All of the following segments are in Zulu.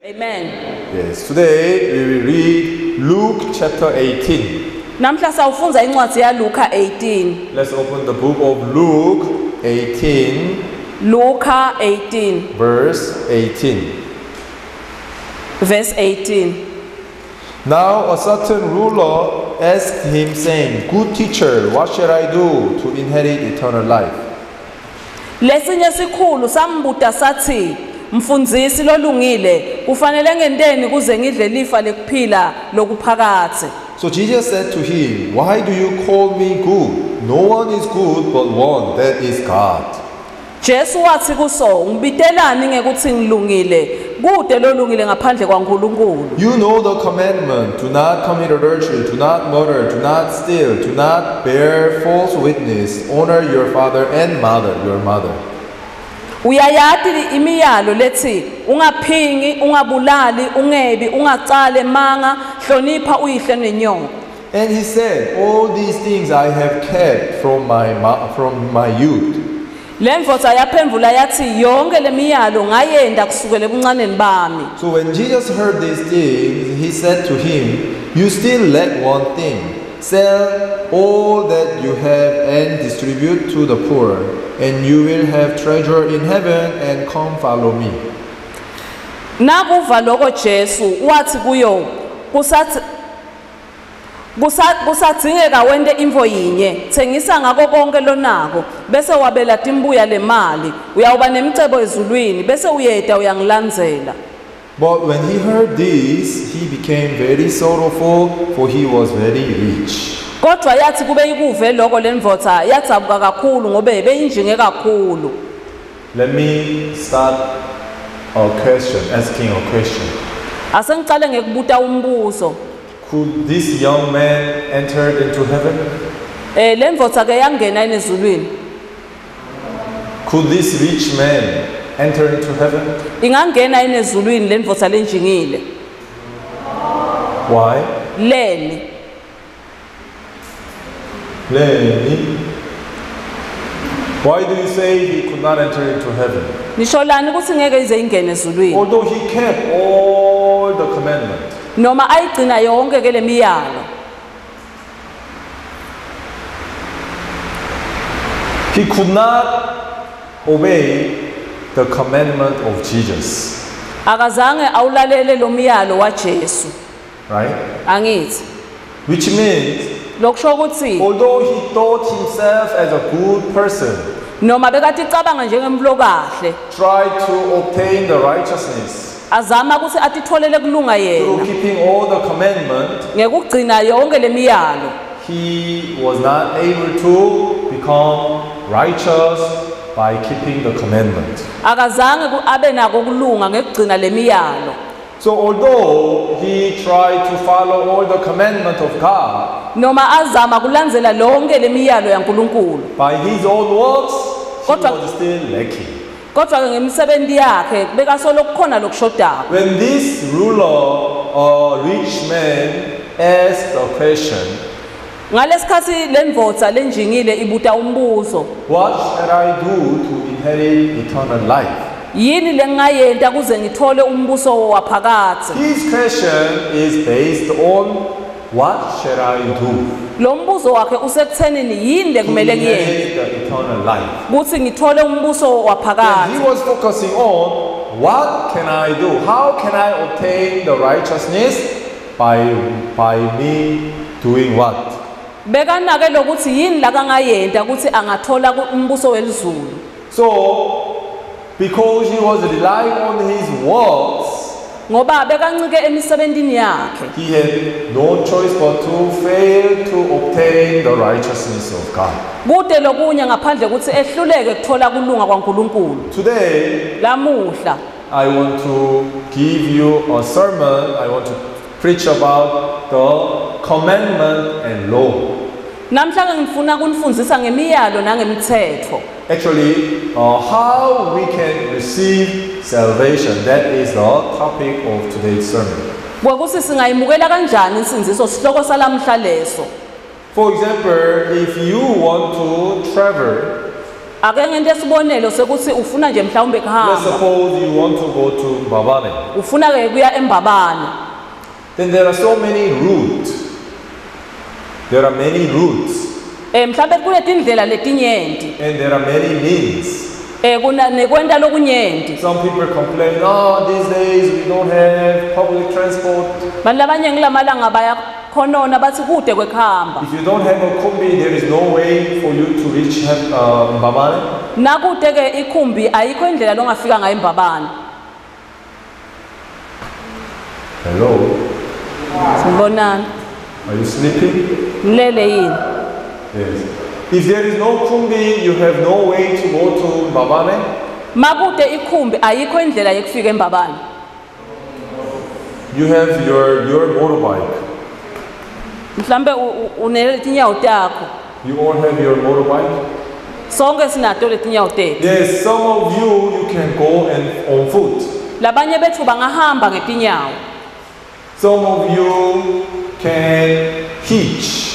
Amen. Yes, today we will read Luke chapter 18. Namhla sawufunza incwadi yaLuka 18. Let's open the book of Luke 18, Luka 18 verse 18. verse 18. Now a certain ruler asked him, saying, Good teacher, what shall I do to inherit eternal life? Lesinye sikhulu sambuta sathi, mfundisi lolungile, kufanele ngenteni kuze ngidle lifa lekuphila lokuphakathe. So Jesus said to him, Why do you call me good? No one is good but one, that is God. Jesu wathi kuso, ngibitelani ngekuthi ngilungile, kude lolungile ngaphandle kwaNkulunkulu. You know the commandment, do not commit adultery, do not murder, do not steal, do not bear false witness, honor your father and mother, your mother. Uyayati imiyalo lethi, ungaphingi, ungabulali, ungebi, ungacale manga, hlonipha uyihle nenyoko. And he said, All these things I have kept from my youth. Lemvotsa yaphendula yathi yonke lemiyalo ngayenda kusukela ebuncaneni bami. So when Jesus heard these things, he said to him, You still lack one thing. Sell all that you have and distribute to the poor, and you will have treasure in heaven, and come follow me. Nakuva lokho Jesu wathi kuyo, kusadzingeka wente imvo yinye, thengisa ngako konke lonako, bese wabela timbuya le mali, uyawuba nemicebo ezulwini, bese uyeda uyangilandzela. But when he heard this, he became very sorrowful, for he was very rich. Kodwa yathi kube ikuve lokho lendvodza yadzabuka kakhulu ngobe beyinjinge kakhulu. Let me start asking a question. Asengicale ngekubuta umbuzo. Could this young man enter into heaven? Lendvodza ke yangena ezulwini. Could this rich man enter into heaven? Ingangena ezulwini lendvodza lenjingile. Why? Leni. Why do you say he could not enter into heaven? Nisholani ukuthi ngeke ize ingene ezulwini. Although he kept all the commandments. Noma ayigcina yonke ke lemiyalo. He could not obey the commandment of Jesus. Akazange awulalele lo miyalo wa Jesu. Right? Angithi. Which means, Lokusho ukuthi although he thought himself as a good person, noma bekathi icabanga njengemlo kahle, tried to obtain the righteousness azama ukuthi atitholele kulunga through yena. keeping all the commandments, Ngekugcina yonke lemiyalo. he was not able to become righteous by keeping the commandment. Akazange abe nako kulunga ngekugcina lemiyalo. So although he tried to follow all the commandments of God, Noma azama kulandzela lonke lemiyalo yaNkulunkulu. by his own works, he Kodwa- was still lacking. Kodwa ke ngemsebenzi yakhe bekasolo kukhona lokushodayo. When this ruler or rich man asked a question, Ngalesikhathi lendvodza lenjingile ibuta umbuzo, what shall I do to inherit eternal life? yini lengayenta kuze ngithole umbuso waphakathe? His question is based on what shall I do Lo mbuzo wakhe usekuthenini yini to lekumele ngiyende inherit the eternal life. kuthi ngithole umbuso And he waphakathe. was focusing on what can I do? How can I obtain the righteousness by me doing what? Bekanake lokuthi yini la kangayenta ukuthi angathola umbuso welizulu. So because he was relying on his works, Ngoba bekancike emisebentini yakhe. he had no choice but to fail to obtain the righteousness of God. Kude lokunye ngaphandle ukuthi ehluleke kuthola kulunga kwaNkulunkulu. Today, Lamuhla I want to give you a sermon. I want to preach about the commandment and law. namhlanje ngifuna kunifundisa ngemiyalo nangemithetho. Actually, how we can receive salvation. That is the topic of today's sermon. Kwakuthi singayimukela kanjani insinziso sihloko salamhla leso. For example, if you want to travel, ake ngento esibonelo sekuthi ufuna nje mhlawumbe Let's kuhamba suppose you want to go to Mbabane. ufuna ke kuya eMbabane Then there are so many routes. There are many routes mhlawumbe kunetindlela letinyenti and there are many means. kuna nekwenta lokunyenti Some people complain, oh, these days we don't have public transport. bantu labanye ngilamalanga bayakhonona bathi kude kwekuhamba If you don't have a Kumbi, there is no way for you to reach Mbabane. nakude ke ikhumbi ayikho indlela longafika ngayo eMbabane Hello, sibonana are you sleeping? mlele yini Yes. If there is no Kumbi, you have no way to go to Mbabane. makude ikhumbi ayikho indlela yekufika eMbabane You have your motorbike. mhlambe unetinyawo takho You all have your motorbike. sonke sinato letinyawo tethu Yes, some of you can go and on foot. labanye bethu bangahamba ngetinyawo Some of you can hitch.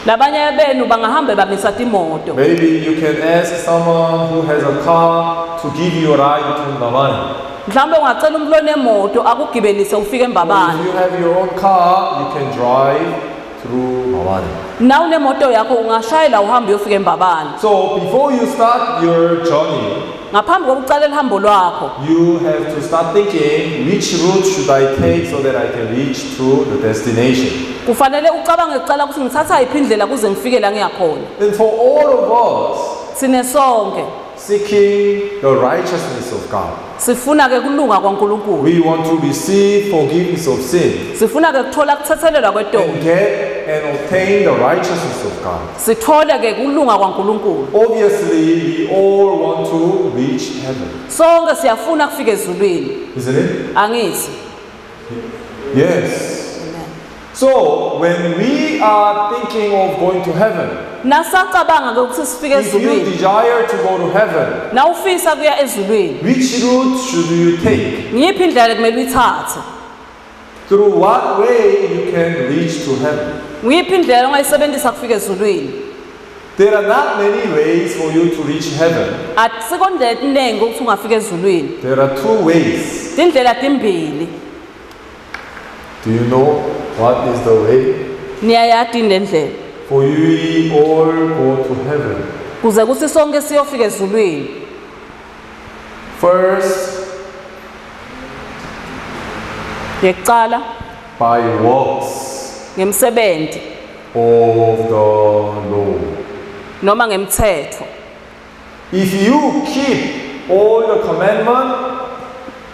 labanye benu bangahamba bamisa timoto Maybe you can ask someone who has a car to give you a ride to Mbabane. mhlambe ungacela umuntu onemoto akugibelise ufike Or eMbabane if you have your own car, you can drive through Mbabane. na unemoto yakho ungashayela uhambe uyofika eMbabane So before you start your journey, ngaphambi kokucala lihambo lwakho you have to start thinking, which route should I take so that I can reach to the destination? kufanele ucabange kucala ukuthi ngithatha yiphi indlela kuze ngifike la ngiyakhona And for all of us, sine sonke seeking the righteousness of God, sifuna ke kulunga kwaNkulunkulu we want to receive forgiveness of sin sifuna ke kuthola kuthethelelwa kwetombi and get and obtain the righteousness of God. sithole ke kulunga kwaNkulunkulu Obviously, we all want to reach heaven, sonke siyafuna kufika ezulwini isn't it? angithi Yes. So, when we are thinking of going to heaven, nasacabanga ke ukuthi sifike if you ezulwini desire to go to heaven, na ufisa kuya ezulwini which route should you take? ngiyiphi indlela kumele uyithathe Through what way you can reach to heaven? ngiyiphi indlela ongayisebenzisa kufika ezulwini There are not many ways for you to reach heaven. asikho ndlela eziningi ukuthi ungafika ezulwini There are two ways. indlela timbili Do you know what is the way? niyayadi indlela For you all go to heaven. kuze kuthi sonke siyofika ezulwini First, ngekucala by works ngemsebenzi of the law. noma ngemthetho If you keep all the commandments,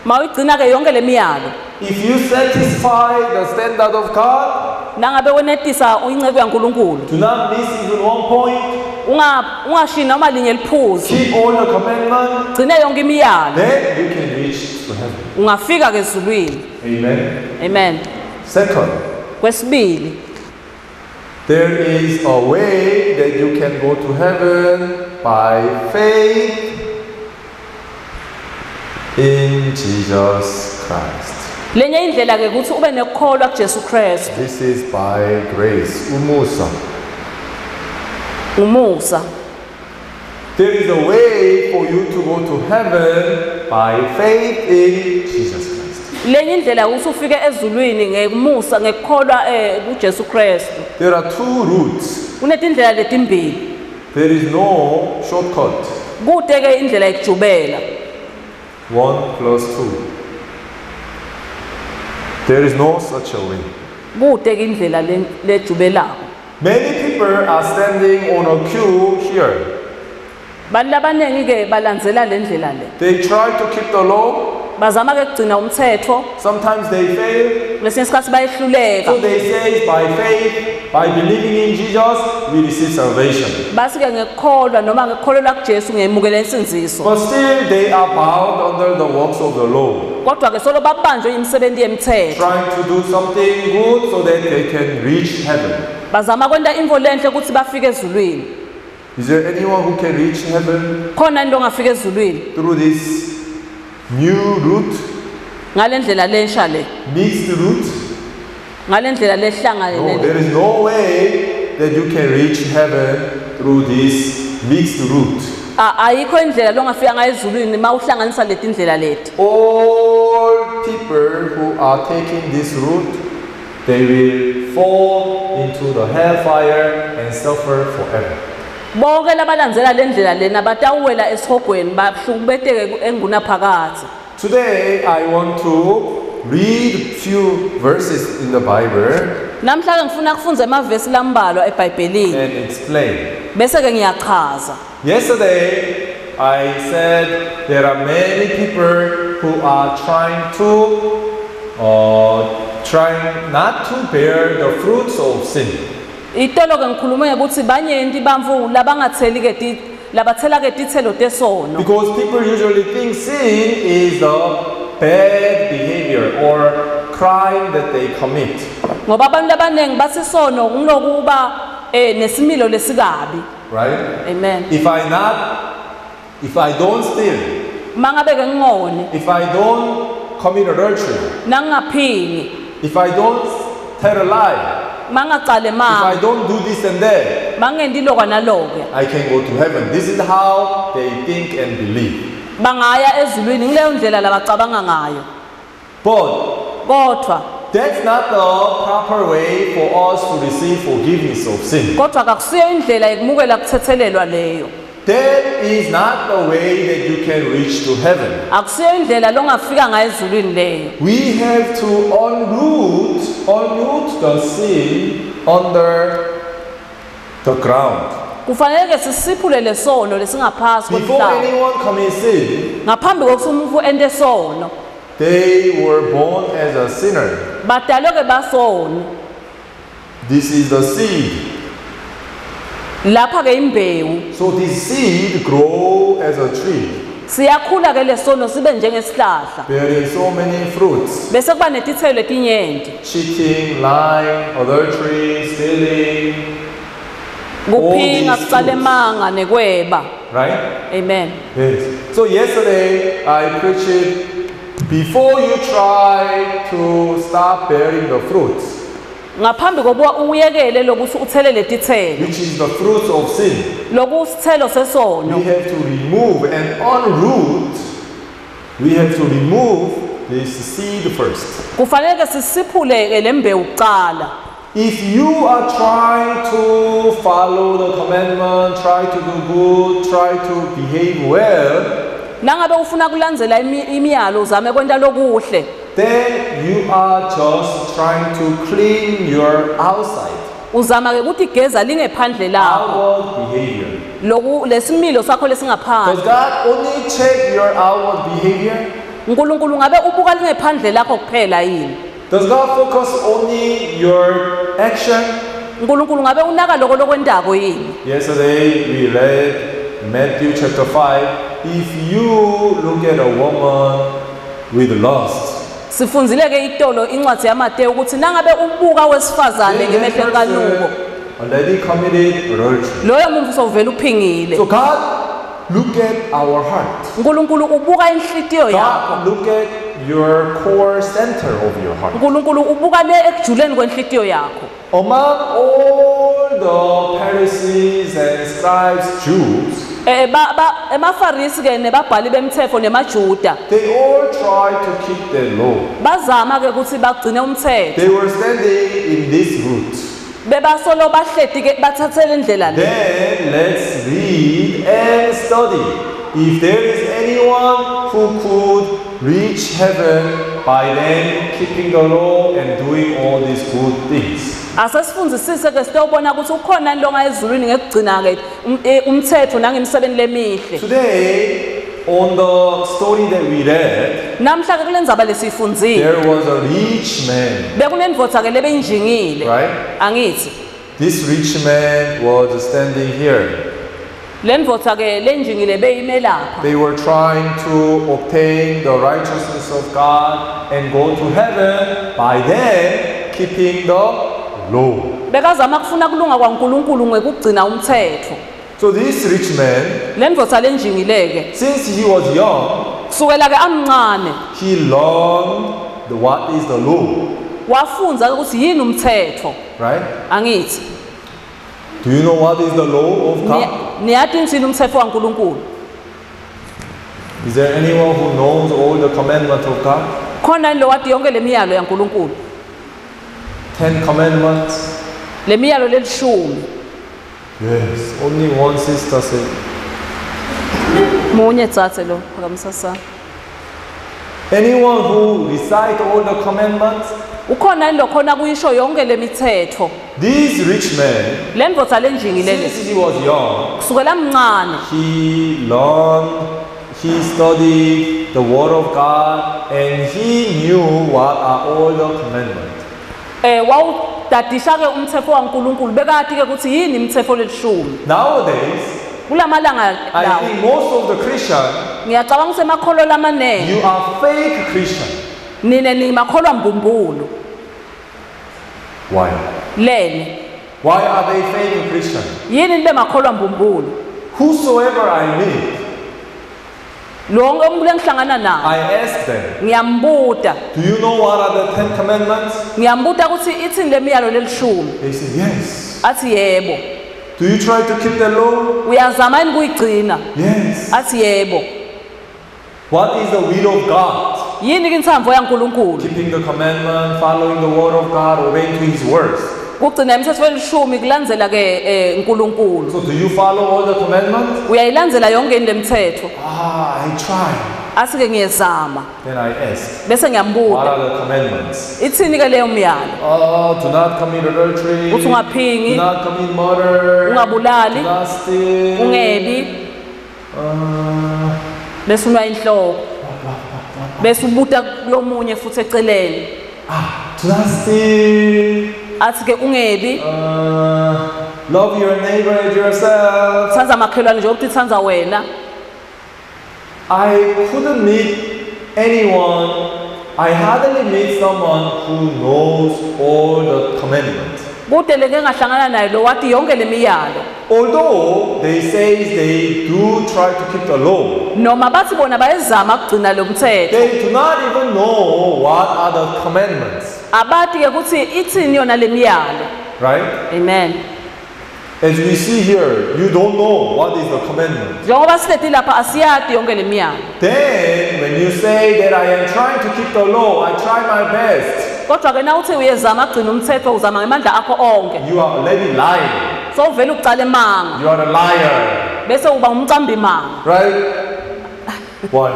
mawuyigcina ke yonke lemiyalo if you satisfy the standard of God, nangabe wenetisa uyinceke yaNkulunkulu do not miss even one point, ungashi noma linye liphuzu keep all the commandments, gcine yonke imiyalo then you can reach to heaven. ungafika ke ezulwini Amen. amen Second, kwesibili there is a way that you can go to heaven by faith in Jesus Christ. lenye indlela ke ukuthi ube nekukholwa kuJesu Kristu This is by grace, umusa. umusa There is a way for you to go to heaven by faith in Jesus Christ. lenye indlela ukuthi ufike ezulwini ngekumusa ngekukholwa kuJesu Kristu There are two routes. kunetindlela letimbili There is no shortcut. kude ke indlela yekujubela 1 plus 2. There is no such a way. kude ke indlela lejubelako Many people are standing on a queue here. bantu labaningi ke balandzela le ndlela le They try to keep the law. bazama ke kugcina umthetho Sometimes they fail. lesinye isikhathi bayehluleka So they say by faith, by believing in Jesus, we receive salvation. basi ke ngekukholwa noma ngekukholelwa kuJesu ngiyemukela insinziso But still they are bound under the works of the law. kodwa ke solo babanjwe imisebenzi yemthetho Trying to do something good so that they can reach heaven. bazama kwenta info lenhle ukuthi bafike ezulwini Is there anyone who can reach heaven khona into ongafika ezulwini through this new route, ngale ndlela lensha le mixed route? ngale ndlela No, lehlangane there is no way that you can reach heaven through this mixed route. ayikho indlela longafika ngayo ezulwini mawuhlanganisa leti indlela leti. All people who are taking this route, they will fall into the hellfire and suffer forever. Bonke labalandzela le ndlela lena batawela esihogweni bahlukumezeke engunaphakade. Today I want to read few verses in the Bible Namhlanje ngifuna kufunza emavesi lambalwa eBhayibhelini and explain. bese ke ngiyachaza. Yesterday I said there are many people who are trying not to bear the fruits of sin. Itolo ke ngikhulume ukuthi banyenti bamfu labangatheli ke labathela ke tithelo tesono. Because people usually think sin is the bad behavior or crime that they commit. Ngoba abantu abanengi bathi sono kunokuba nesimilo lesikabi. Right? Amen. If I don't steal, Mangabe ke ngone, if I don't commit adultery, nangaphingi, if I don't tell a lie, mangacale if ma, I don't do this and that, mangendi lokwa naloke. I can go to heaven. This is how they think and believe. Bangaya ezulwini ngileyo ndlela labacabanga ngayo. But Kodwa that's not the proper way for us to receive forgiveness of sin. kodwa akusiyo indlela yekumukela kuthethelelwa leyo. That is not the way that you can reach to heaven. Akusiyo indlela longafika ngayo ezulwini leyo. We have to unroot the sin under the ground. Kufanele ke sisiphule lesono lesingaphasi Before komhlaba. anyone commits sin, Ngaphambi kokuthi umuntu ente sono, they were born as a sinner. badalwe ke basona. This is the seed. Lapha ke imbewu. So this seed grow as a tree, Siyakhula ke lesono sibe njengesihlahla. bearing so many fruits. Bese kuba netithelo letinyenti. Cheating, lying, adultery, stealing, Kuphinga, these kucala fruits. emanga nekweba. right? Amen. Yes. So yesterday I preached it, before you try to stop bearing the fruits, Ngaphambi kokuba uyekele lokuthi uthelele tithelo, which is the fruits of sin, lokusithelo sesono. we have to remove and unroot. We have to remove this seed first. Kufanele ke sisiphule ke lembewu kuqala. If you are trying to follow the commandment, try to do good, try to behave well, Nangabe ufuna kulandzela imiyalo uzame kwenta lokuhle, then you are just trying to clean your outside, uzama ke ukuthi igeza lingephandle lakho. outward behavior. Lesimilo sakho Does lesingaphandle. God only check your outward behavior? uNkulunkulu ngabe ubuka lingephandle lakho kuphela yini? Does God focus only your action? uNkulunkulu ngabe unaka lokho lokwendako yini? Yesterday we read Matthew chapter 5. If you look at a woman with lust, Sifunzile ke itolo incwadi yaMateyu ukuthi nangabe ubuka wesifazane then that ngemehlweni kaNuko, person already committed adultery. loyo muntu sovela uphingile. So God look at our heart. uNkulunkulu ubuka inhlitiyo yakho. God look at your core center of your heart. uNkulunkulu ubuka le ekujuleni kwenhlitiyo yakho. Among all the Pharisees and scribes, Jews, Emafarisi ke nebabhali bemthetho nemaJuda they all try to keep the law. bazama ke ukuthi bagcine umthetho. They were standing in this route. Bebasolo bahleti ke bathathele indlela le. Then let's read and study. If there is anyone who could reach heaven by then keeping the law and doing all these good things. Asesifundzisise ke sitobona ukuthi ukhona longa ezulwini ngekugcina ke umthetho nangemsebenzi lemihle. Today, on the story that we read, Namhla ke kulendzaba lesifundzile. there was a rich man, Bekunendvodza ke lebeyinjingile. right? Angithi. This rich man was standing here. Lendvodza ke lenjingile beyime lapha. They were trying to obtain the righteousness of God and go to heaven by then keeping the law. Bekazama kufuna kulunga kwaNkulunkulu ngekugcina umthetho. So this rich man, Lendvodza lenjingile ke since he was young, kusukela ke amncane he learned what is the law, wafunza ukuthi yini umthetho. right? Angithi. Do you know what is the law of God? niyathi ngithini umthetho kaNkulunkulu? Is there anyone who knows all the commandments of God? Khona lo wathi yonke lemiyalo yaNkulunkulu. 10 commandments? Lemiyalo lelishumi. Yes. Only one sister said. Munye tsatse lo phakamisa sa. Anyone who recite all the commandments? Ukhona lo khona kuyisho yonke lemithetho. This rich man, Lendvodza lenjingi leli since he was young, kusukela mncane he learned, he studied the word of God, and he knew what are all the commandments. wawudadisha ke umthetho kaNkulunkulu bekati ke ukuthi yini imithetho lelishumi. Nowadays, Kulamalanga I lawo think most of the Christians, ngiyacabanga kusemakholwa lamanene you are fake Christian. nine nimakholwa mbumbulu Why? lene. Why are they fake Christian? Yini le makholwa mbumbulu? Whosoever I meet, Lonke umuntu engihlangana naye I ask them, ngiyambuta do you know what are the 10 commandments? ngiyambuta ukuthi ithini lemiyalo lelishumi. They say, yes. Athi yebo. Do you try to keep the law? Uyazama yini kuyigcina? Yes. Athi yebo. What is the will of God? Yini ke intsambo yaNkulunkulu? Keeping the commandment, following the word of God, obeying to his words. Kugcina imithetho elishumi kulandzela ke uNkulunkulu. So do you follow all the commandments? Uyayilandzela yonke lemithetho. I try. Asi ke ngiyezama. Then I ask, Bese what ngiyambuta. are the commandments? Ithini ke leyo myalo? Do not commit adultery. Uthi ungaphingi, Do not commit murder. ungabulali, Do not steal. ungebi, bese unwa inhloko. Bese ubuta kulomunye futhi eceleni. Do not steal. Athi ke ungebi, Love your neighbor as yourself. thanza makhelwane nje ukuthi thanza wena. I couldn't meet anyone. I hardly meet someone who knows all the commandments. Kude leke ngahlangana naye lo wathi yonke lemiyalo. Although they say they do try to keep the law, Noma bathi bona bayezama ukugcina lo mthetho. they do not even know what are the commandments. Abathi ke ukuthi ithini yona lemiyalo. Right? Amen. As we see here, you don't know what is the commandment. Njengoba silethi lapha asiyadi yonke lemiyalo. Then, when you say that I am trying to keep the law, I try my best, Kodwa ke nawuthi uyezama ukugcina umthetho uzama ngamandla akho onke. you are already lying. So uvela ukucala emanga You are a liar. bese uba umcambi manga. Right? Why?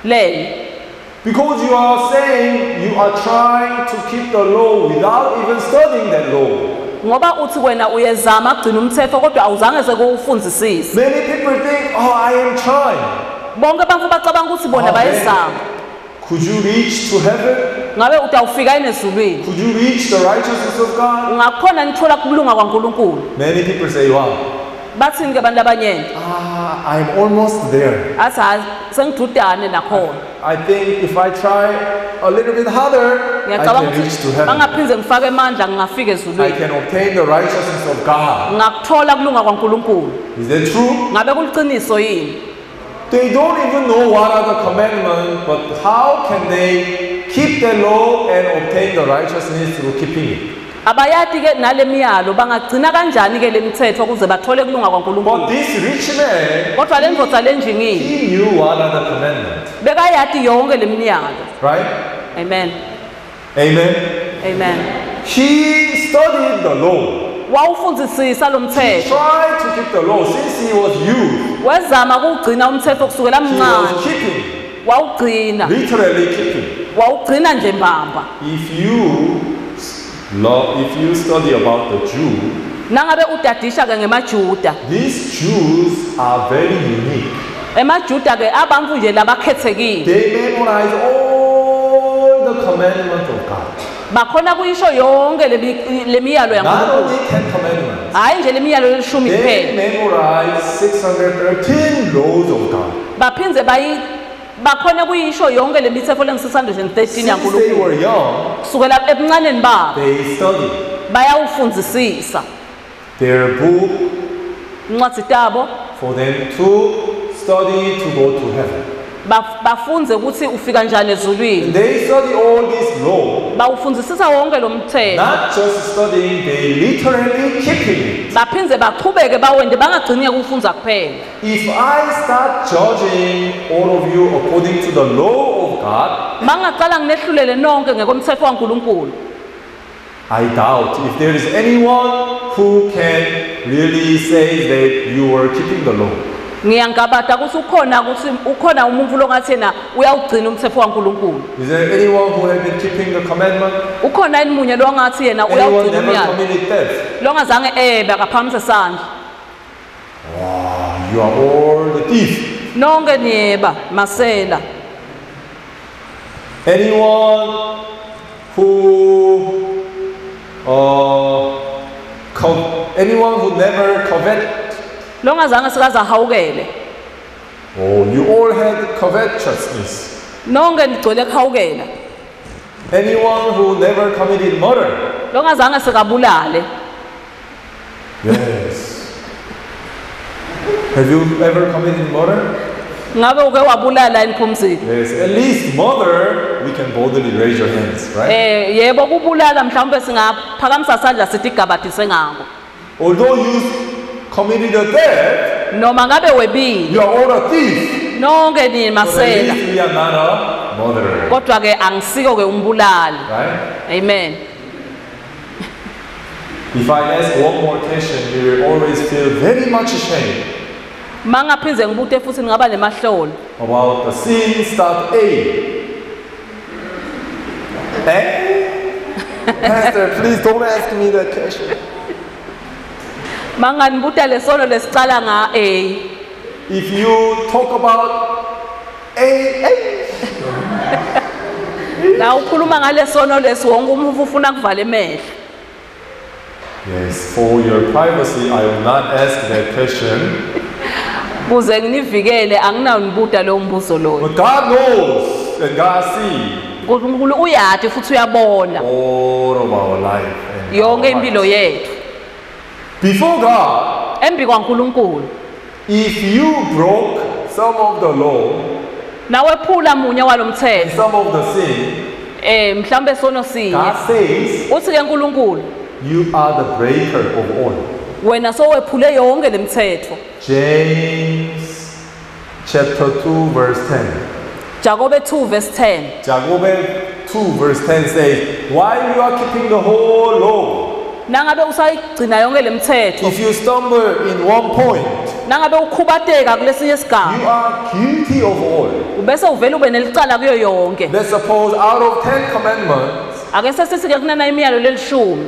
Leli Because you are saying you are trying to keep the law without even studying that law. ngoba uthi wena uyezama ukugcina umthetho kodwa awuzange sekuwufundzisise. Many people think, oh, I am trying. Bonke abantu bacabanga ukuthi bona bayezama. Could you reach to heaven? Ngabe utawufika ezulwini? Could you reach the righteousness of God? Ungakhona nithola kubulunga kwaNkulunkulu. Many people say, wow, Bathini ke abantu abanyenti? I'm almost there. Athi sengidudane nakhona. I think if I try a little bit harder, I Ngiyacabanga can reach to ukuthi heaven. bangaphindze ngifake amandla ngingafika I ezulwini. can obtain the righteousness of God. Ngakuthola kulunga kwaNkulunkulu. Is that true? Ngabe kuliqiniso yini? They don't even know what are the commandments, but how can they keep the law and obtain the righteousness through keeping it? Abayati ke nalemiyalo bangagcina kanjani ke lemithetho ukuze bathole kulunga But kwaNkulunkulu. this rich man, Kodwa le ndvodza lenjingile he knew what are the commandments, bekayati yonke lemiyalo. right? Amen. Amen. Amen. He studied the law. Wawufundzisisa lo He mthetho. tried to keep the law since he was youth. Wezama ukugcina umthetho kusukela He mncane. was keeping, Wawugcina. literally keeping. Wawugcina nje mbamba. If you study about the Jew, Nangabe udadisha ke ngemaJuda. these Jews are very unique. EmaJuda ke abantu nje labakhethekile. They memorize all the commandments of God. Bakhona kuyisho yonke lemiyalo Not yaNkulunkulu. only 10 commandments. Hayi nje lemiyalo lelishumi They kuphela. memorize 613 laws of God. Baphindze bakhona kuyisho yonke lemithetho lengu613 Since they yaNkulunkulu. were young, Kusukela ebuncaneni babo they studied bayawufundzisisa their book incwadi tabo for them to study to go to heaven. bafunze ukuthi ufika njani ezulwini. They study all this law. Bawufundzisisa wonke lo mthetho. Not just studying, they literally keeping it. Baphindze baqhubeke bawende bangagcini ukufunza kuphela. If I start judging all of you according to the law of God, Mangaqala nginehlulele nonke ngekomthetho kaNkulunkulu. I doubt if there is anyone who can really say that you are keeping the law. Ngiyangabada ukuthi ukhona umuntu longathi yena uyawugcina umthetho kaNkulunkulu. Is there anyone who has been keeping the commandment? Ukhona imunye lo ngathi yena Anyone uyawugcina never umyalo. committed theft? Lo ngazange akaphakamisa isandla. Wow, you are all the thief. Nonke niyeba masela. Anyone who anyone who never covet? Lo ngazange sikaze ahawukele. Oh, you all had covetousness. Nonke nigcwele ekuhawukela. Anyone who never committed murder? Lo ngazange sikabulale. Yes. Have you ever committed murder? Ngabe uke wabulala eniphumzini? Yes, at least murder, we can boldly raise your hands, right? Yebo kubulala mhlawumbe singaphakamisa isandla sithi igabadise ngako. Although you committed a theft, Noma ngabe webile. you are all a thief. Nonke ni But at masela. least we are not a murderer, Kodwa ke angisiko ke umbulali. right? Amen. If I ask one more question, you will always feel very much ashamed Mangaphinze ngibute futhi ngaba nemahlolo. about the sin start A. Eh? Pastor, please don't ask me that question. Manganibuta lesono lesicala nga A. If you talk about A, La ukhuluma ngalesono lesi wonke umuntu ufuna kuvala emehlo. yes, for your privacy, I will not ask that question. Kuze nginivikele anginawo nibuta lo mbuzo loyo. But God knows and God sees uNkulunkulu uyathi futhi uyabona all of our life. And yonke our impilo lives. yethu. Before God, Embi kwaNkulunkulu if you broke some of the law, nawephula munye walomthetho some of the sin, mhlambe sono sinye God says uthi ke uNkulunkulu you are the breaker of all. wena sowephule yonke lemithetho. James chapter 2 verse 10. Jakobe 2 verse 10. Jacob 2 verse 10 says, while you are keeping the whole law, Nangabe usayigcina yonke lemithetho if you stumble in one point, nangabe ukhubateka kulesinye isigaba you are guilty of all. ubese uvela ube nelicala kuyo yonke. Let's suppose out of 10 commandments, Ake sesithi ke kunana imiyalo lelishumi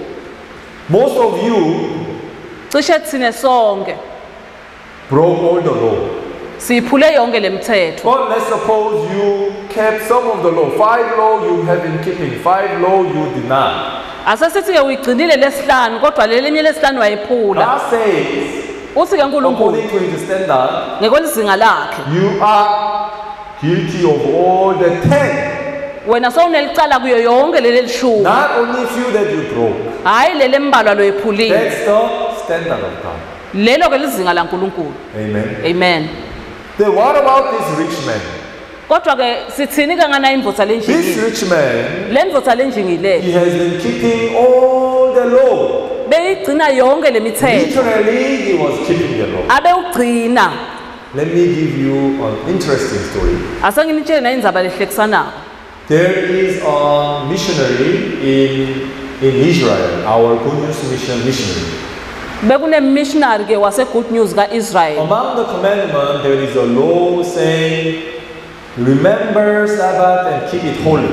most of you cishe thine sonke broke all the law. siyiphule yonke lemithetho. But let's suppose you kept some of the law. 5 law you have been keeping, 5 law you did not. Asesithi ke uyigcinile lesihlanu kodwa lelinye lesihlanu wayiphula. God says, Uthi ke uNkulunkulu according to his standard, ngekwelizinga lakhe you are guilty of all the 10. wena sowunelicala kuyo yonke leli lishumi. Not only few that you broke. Hayi lele mbalwa loyiphulile. That's the standard of God. Lelo ke lizinga laNkulunkulu. Amen. Amen. Then what about this rich man? Kodwa ke sithini ke ngana imvutha This lenjingile? rich man, Le mvutha lenjingile he has been keeping all the law. beyigcina yonke lemithetho. Literally, he was keeping the law. Abe ugcina. Let me give you an interesting story. Asenginitshele na indzaba lehlekisanayo. There is a missionary in Israel, our Good News Mission missionary. Bekune missionary ke wase Good News kaIsrael. Among the commandments, there is a law saying, remember Sabbath and keep it holy.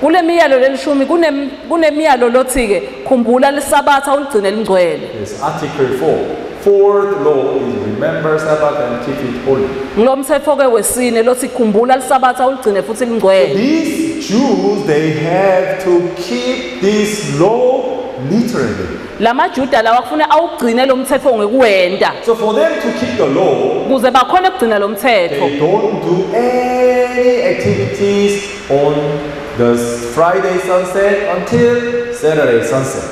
Kule miyalo lelishumi kune miyalo lothi ke khumbula lesabatha uligcine lingcwele. Yes, Article 4. Fourth law is remember Sabbath and keep it holy. Ngilomthetho ke wesine lothi khumbula lesabatha uligcine futhi lingcwele. These Jews, they have to keep this law literally. Lamajuda lawa kufuna awugcine lo mthetho ngekuwenda. So for them to keep the law, Kuze bakhona ukugcina lo mthetho. they don't do any activities on the Friday sunset until Saturday sunset.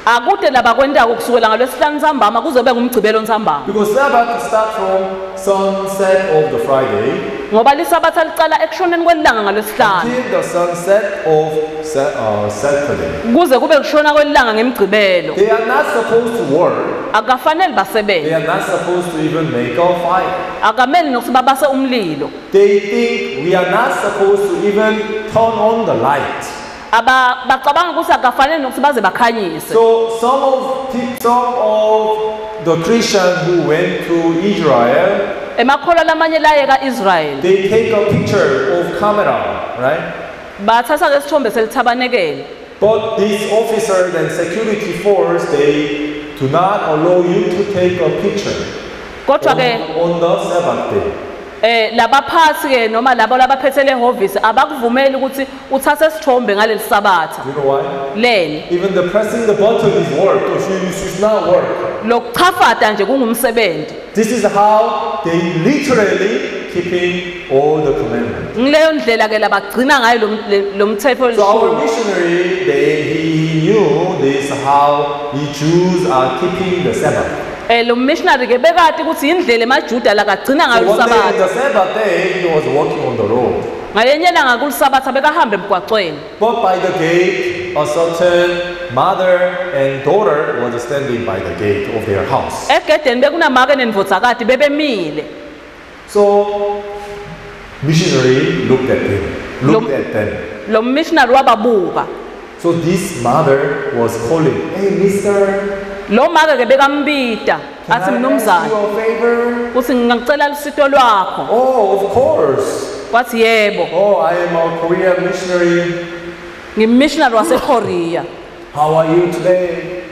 Akude labakwendako kusukela ngalesihlanu nsambama kuze kube ngumgcibelo nsambama. Because Sabbath starts from sunset of the Friday ngoba lisabatha licala ekushoneni kwelanga ngalesihlanu till the sunset of Saturday. kuze kube kushona kwelanga ngemigcibelo. They are not supposed to work. Akafanele They basebenze, are not supposed to even make a fire. akamele nokuthi babase umlilo. They think we are not supposed to even turn on the light. Bacabanga ukuthi akafanele nokuthi baze bakhanyise. So some of the Christians who went to Israel, Emakholwa lamanye laye kaIsrael they take a picture of camera, right? bathatha ke isithombe selithabanekele. But these officers and security force, they do not allow you to take a picture Kodwa ke on the Sabbath day. labaphathi ke noma labo labaphethe lehovisi abakuvumeli ukuthi uthathe isithombe ngaleli sabatha. You know why? Leni Even the pressing the button is work, or should not work. lokuchafata nje kungumsebenzi. This is how they literally keeping all the commandments. Ngileyo ndlela ke labagcina ngayo lo mthetho So our olishumi. missionary, he knew this how the Jews are keeping the Sabbath. Lo missionary ke bekade ukuthi indlela emaJuda la kagcina So ngayo one day on the usabatha. Sabbath day, he was walking on the road. Ngalenye langa kulisabatha bekahamba emgwaqweni. But by the gate, a certain mother and daughter was standing by the gate of their house. Egedeni bekunamake nendvodzakati bebemile. So missionary looked at them. Lo missionary wababuka. So this mother was calling, "Hey, mister, Lo make ke bekambita can athi I ask mnumzane you a favor?" uthi ngicela lisito lwakho. Oh, of course. Wathi yebo, Oh, I am a Korean missionary. ngimissionary waseKorea. How are you today?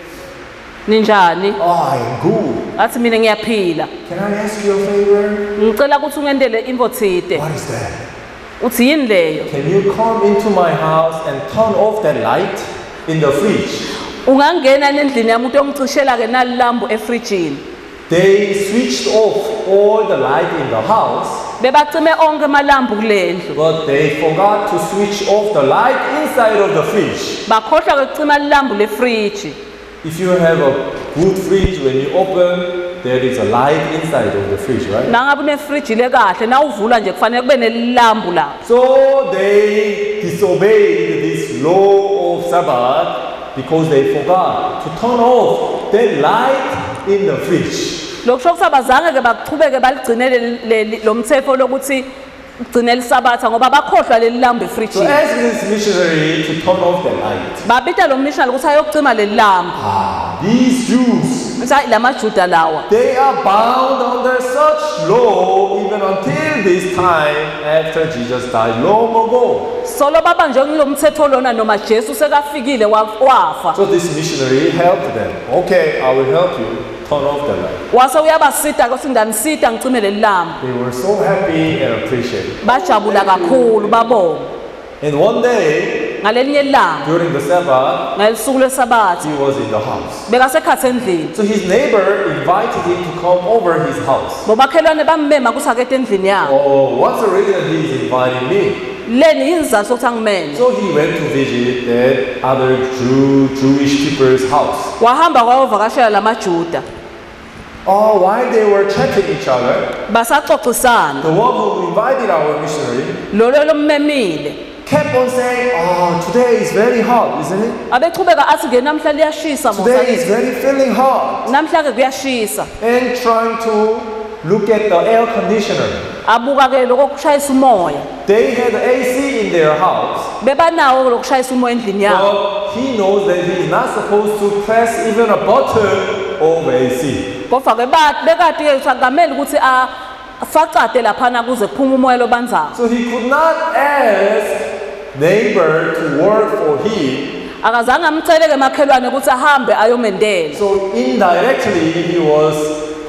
Ninjani? Oh, I am good. Athi mina ngiyaphila. Can I ask you a favor? Ngicela ukuthi ungendele info thide. What is that? Uthi yini leyo? Can you come into my house and turn off that light in the fridge? Ungangena endlini yami uyongicishela ke nalilambu efrijini. They switched off all the light in the house, Bebacime onke emalambu kulendlu. but they forgot to switch off the light inside of the fridge. Bakhohlwa ke kucima lilambu lefriji. If you have a good fridge, when you open, there is a light inside of the fridge, right? Nangabe unefriji lekahle na uvula nje kufanele kube nelilambu la. So they disobeyed this law of Sabbath because they forgot to turn off the light in the fridge. Lokusho ukuthi abazange ke baqhubeke baligcinele lo mthetho lokuthi ugcinele isabatha ngoba bakhohlwa leli lambu So efrijini. ask this missionary to turn off the light. Babita lo missionary ukuthi ayocima leli lambu. These Jews, Uthi lamaJuda lawa they are bound under such law even until this time after Jesus died long ago. solo baba nje kulo mthetho lona noma Jesu sekafikile wafa. So this missionary helped them. Okay, I will help you turn off the light. Wase uyabasita ukuthi ngidanisita ngicime leli lambu. They were so happy and appreciative. Bajabula kakhulu babonga. And one day Ngalelinye ilanga during the Sabbath, ngelisuku lesabathi he was in the house. bekasekhathe endlini. So his neighbor invited him to come over his house. Bomakhelwane bammema ukuthi akete endlini yabo. Oh, what's the reason he's inviting me? Leni yinzathu sokuthi angimeme. So he went to visit that other Jewish people's house. Wahamba kwayovakashela lamaJuda. Oh, while they were chatting each other, Basaxoxisana. the one who invited our missionary Lo lommemile. kept on saying, "Oh, today is very hot, isn't it? Abechubeka athi ke namhla liyashisa Today is mosake. very feeling hot." Namhla ke kuyashisa. And trying to look at the air conditioner. Abuka ke lokushayisa umoya. They had AC in their house, Bebanawo lokushayisa umoya endlini yabo. but he knows that he is not supposed to press even a button of AC. Kodwa ke bekade ke usagamela ukuthi afacade laphana kuze kuphume umoya lobanzayo. So he could not ask neighbor to work for him. Akazange amcele ke makhelwane ukuthi ahambe ayomendela. So indirectly he was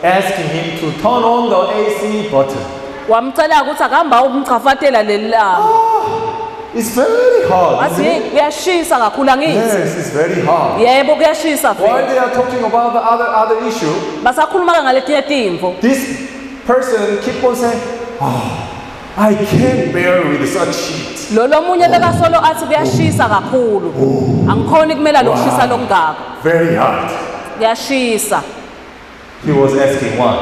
asking him to turn on the AC button. Wamcela ukuthi akahamba umchafatela leli lambu. It's very hot. Athi Isn't it? kuyashisa kakhulu angithi. Yes, it's very hot. Yebo kuyashisa While vele. they are talking about the other issue, Basakhuluma ke ngaletinye timvo. this person keep on saying, "Oh, I can't bear with such heat." Lo lomunye bekasolo athi kuyashisa kakhulu. Angikhoni kumela lokushisa lokungaka. Very hot. Kuyashisa. He was asking one.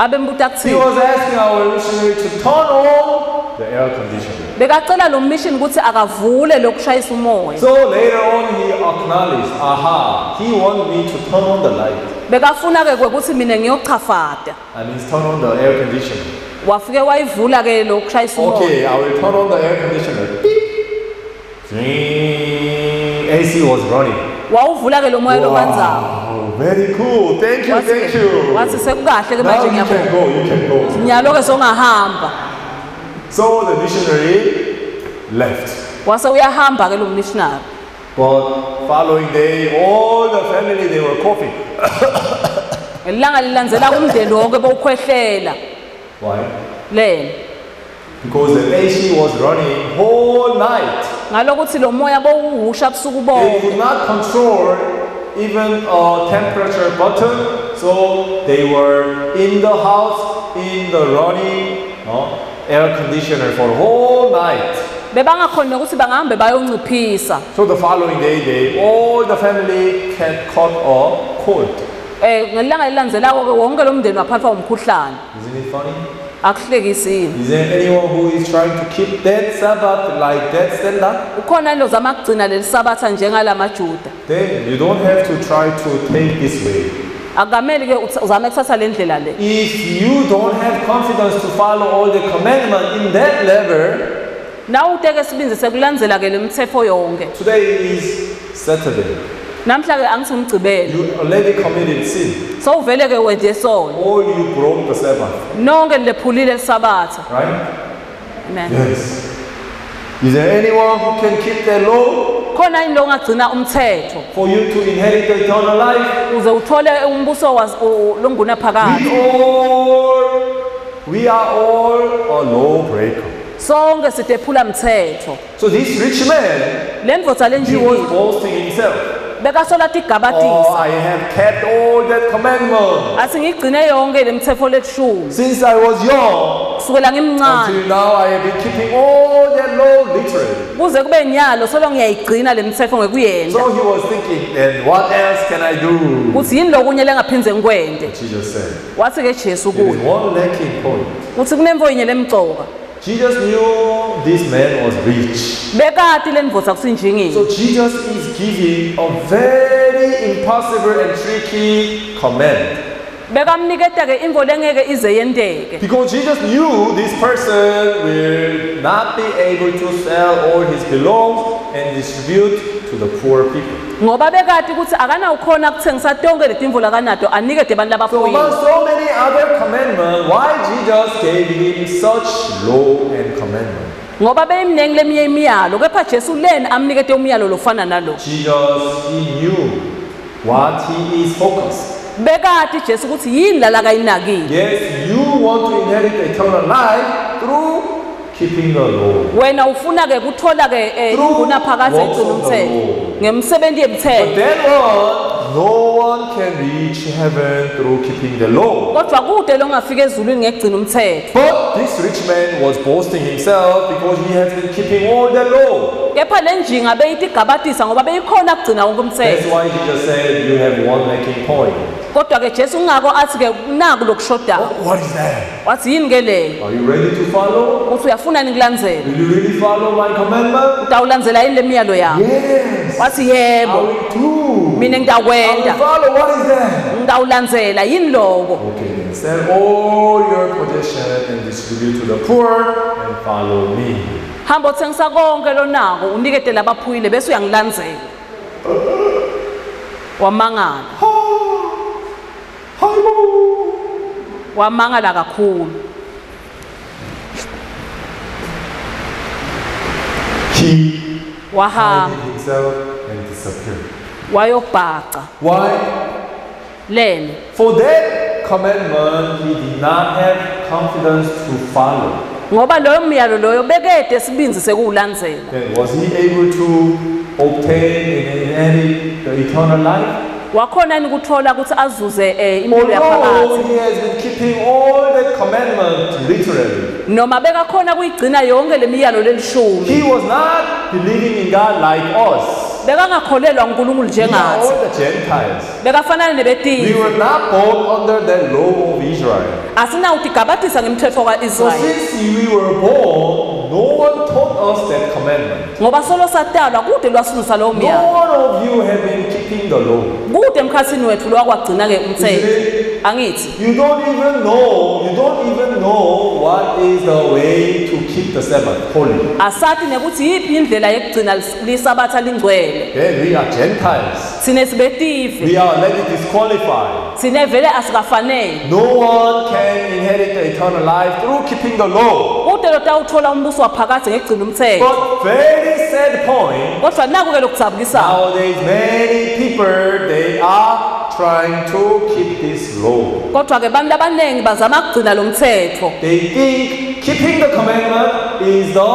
abembuta He kuthini was asking our missionary to turn on the air conditioner. bekacela lo mission ukuthi akavule lokushayisa umoya So later on he acknowledged, aha, he wanted me to turn on the light. bekafuna ke ukuthi mina ngiyochafada I mean, turn on the air conditioner. wafike wayivula ke lokushayisa umoya Okay, I will turn on the air conditioner. Beep. Zing. AC was running. wawuvula ke lo moya lobanzayo Wow, very cool. Thank you, thank you. wathi sekukahle ke Now manje you can ngiyabona go, you can go. nyalo ke songahamba So the missionary left. wase uyahamba ke lo missionary But following day, all the family, they were coughing. ngelanga lilandzela umndeni wonke bowukhwehlela Why? lena Because the AC was running whole night. ngalokuthi lo moya bowuhusha busuku They could bonke not control even a temperature button, so they were in the house in the running air conditioner for the whole night. bebangakhona ukuthi bangahambe bayonciphisa So the following day, all the family caught a cold. ngelanga lilandzelako ke wonke lo mndeni waphathwa umkhuhlane Isn't it funny? akuhlekisini Is there anyone who is trying to keep that Sabbath like that standard? ukhona into zama kugcina leli sabatha njengala majuda Then you don't have to try to take this way. akameli ke uzame kuthatha le ndlela le If you don't have confidence to follow all the commandments in that level, nawe uteke sibinze sekulandzela ke lemithetho yonke today is Saturday. namhla ke angisingcibele You already committed sin. sowuvele ke wenze sono Or you broke the Sabbath. nonke lephulile lisabatha Right? amen Yes. Is there anyone who can keep the law khona into ongagcina umthetho for you to inherit the eternal life? uze uthole umbuso longuna phakade We are all a law breaker. sonke sidephula mthetho So this rich man, le ndvodza he was lenjini boasting himself. bekasola Oh, tigabatisa I have kept all that commandment. asingigcine yonke lemithetho leshumi Since I was young kusukela ngimncane until now, I have been keeping all that law literally. kuze kube nyalo solo ngiyayigcina lemithetho ngekuyenda So he was thinking, then what else can I do? kuthi yini lokunye lengaphindze ngikwente Jesus said, wathi ke Jesu there is kuye one lacking point. kuthi kunemfoyinye lemgcoka Jesus knew this man was rich. bekati le ndvodza kusinjingile So Jesus is giving a very impossible and tricky command. bekamniketa ke imvo lengeke ize yenteke Because Jesus knew this person will not be able to sell all his belongings and distribute to the poor people. ngoba bekati ukuthi akanawukhona kuthengisa tonke letimvo lakanato anikete abantu So labafoyile among so many other commandments, why Jesus gave him such law and commandment? ngoba beyimningi leminye imiyalo kepha Jesu lena amnikete umyalo lofana nalo Jesus, he knew what he is focused. bekati Jesu ukuthi yini lala kayinakile Yes, you want to inherit eternal life through keeping the law. wena ufuna ke kuthola ke inguna phakathi Works egcina of the umthetho law. ngemsebenzi But yemthetho then on, no one can reach heaven through keeping the law. kodwa kude longafika ezulwini ngekugcina umthetho But this rich man was boasting himself because he has been keeping all the law. kepha le njinga beyithi gabatisa ngoba beyikhona kugcina wonke That's umthetho why Jesus said you have one lacking point. kodwa ke Jesu ungako athi ke naku lokushodayo What is that? wathi yini ke leyo Are you ready to follow? ukuthi uyafuna nikulandzela Will you really follow my commandment? utawulandzela yini le miyalo yami Yes. wathi I yebo will too. mina I will ngitakwenda follow. What is that? ngitawulandzela yini loko Okay, then sell all your possession and distribute to the poor and follow me. hamba uthengisa konke lonako unikete labaphuyile bese uyangilandzela wamangala wamangala kakhulu He wahamba hid himself and disappeared. wayobhaca Why? lena For that commandment, he did not have confidence to follow. ngoba loyo myalo loyo bekede sibinzi sekuwulandzela Then was he able to obtain and inherit the eternal life? wakhona ni kuthola ukuthi azuze impilo Although yaphakade he has been keeping all that commandment literally, noma bekakhona kuyigcina yonke le miyalo lelishumi he was not believing in God like us. bekangakholelwa uNkulunkulu We are njengathi all the Gentiles. bekafanana We nebetizi were not born under the law of Israel. asinawutigabathisa ngemthetho So kaIsrayeli since we were born, no one taught us that commandment. ngoba solo satalwa kude lwasifundisa lowo No myalo one of you have been keeping the law. kude emkhathini wethu lowakwagcina-ke umthetho Isn't angithi You don't even know what is the way to keep the Sabbath holy. asathi nekuthi yiphi indlela yekugcina lisabatha lingcwele Then we are Gentiles. thine sibetifi We are already disqualified. thine vele asikafanele No one can inherit the eternal life through keeping the law. kude lotawuthola umbuso waphakade ngekugcina umthetho But very sad point, kodwa naku-ke lokujabulisayo nowadays many people, they are trying to keep this law. kodwa-ke bantu abaningi bazama kugcina lo mthetho They think keeping the commandment is the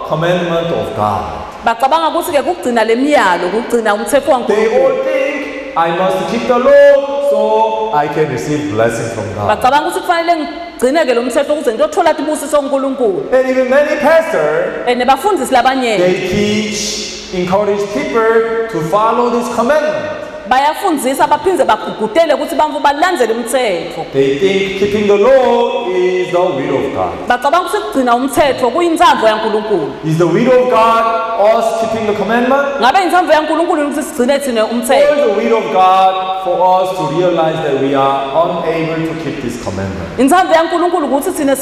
commandment of God. bacabanga ukuthi-ke kugcina le myalo kugcina umthetho They wankulunkulu all think I must keep the law so I can receive blessing from God. bacabanga ukuthi kufanele ngigcine-ke lo mthetho ukuze ngiyothola ibusiso kuNkulunkulu And even many pastors, nebafundisi labanyeni they teach, encourage people to follow this commandment. bayafundzisa baphindze bagugudele ukuthi bantfu balandzele umthetho They think keeping the law is the will of God. bacabanga ukuthi kugcina umthetho kuyintsandvo yankulunkulu Is the will of God us keeping the commandment? ngabe intsandvo yankulunkulu ukuthi sigcine thine Or umthetho is the will of God for us to realize that we are unable to keep this commandment? intsandvo yankulunkulu ukuthi thine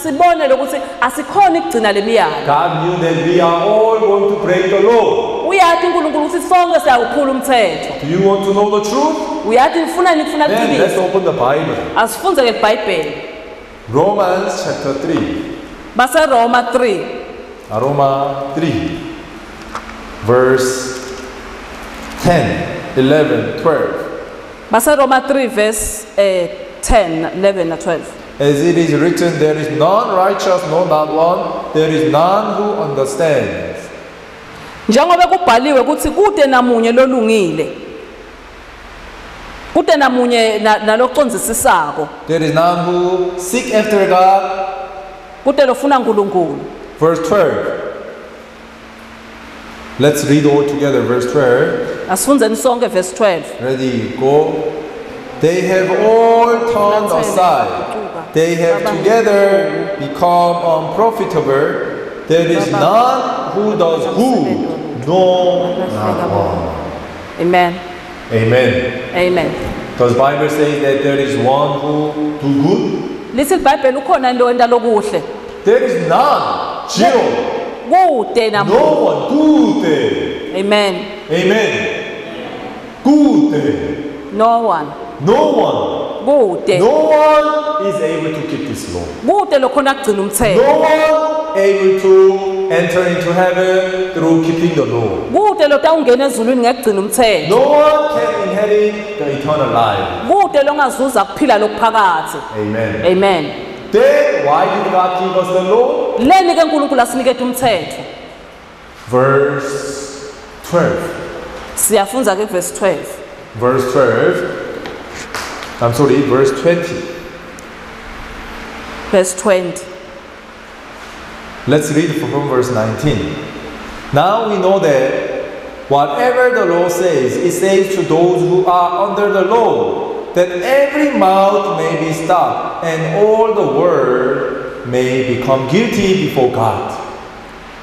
sibonele ukuthi asikhoni kugcina le myalo God knew that we are all going to break the law. uyati unkulunkulu ukuthi sonke siyawuphula umthetho Do you want to know the truth? uyati nifuna nifuna Then let's liqiniso open the Bible. asifunze-ke libhayibheli Romans chapter 3. baseroma 3 Roma 3. Verse 10, 11, 12. baseroma 3 verse 10 11 na 12 As it is written, there is none righteous, no, not one. There is none who understands. njengoba kubhaliwe ukuthi kude namunye lolungile kude namunye nalocondzisisako There is none who seek after God. kude lofuna uNkulunkulu Verse 12. Let's read all together. Verse 12. asifunzeni sonke verse 12 Ready, go. They have all turned aside. They have together become unprofitable. There is none who does good. No, not one. amen Amen. amen Does Bible say that there is one who do good? lithi libhayibheli ukhona lo wenta lokuhle There is none. Zero. kude No namunye one. Good. amen Amen. Good. no one No one. kude No one is able to keep this law. kude lokhona kugcina umthetho No one able to enter into heaven through keeping the law. kude lotawungena ezulwini ngekugcina umthetho No one can inherit the eternal life. kude longazuza kuphila lokuphakathi Amen. amen Then why did God give us the law? leni-ke unkulunkulu asinikete umthetho Verse 12. siyafunza-ke kuvesi 12 Verse 12. I'm sorry, verse 20. verse 20 Let's read from verse 19. Now we know that whatever the law says, it says to those who are under the law, that every mouth may be stopped and all the world may become guilty before God.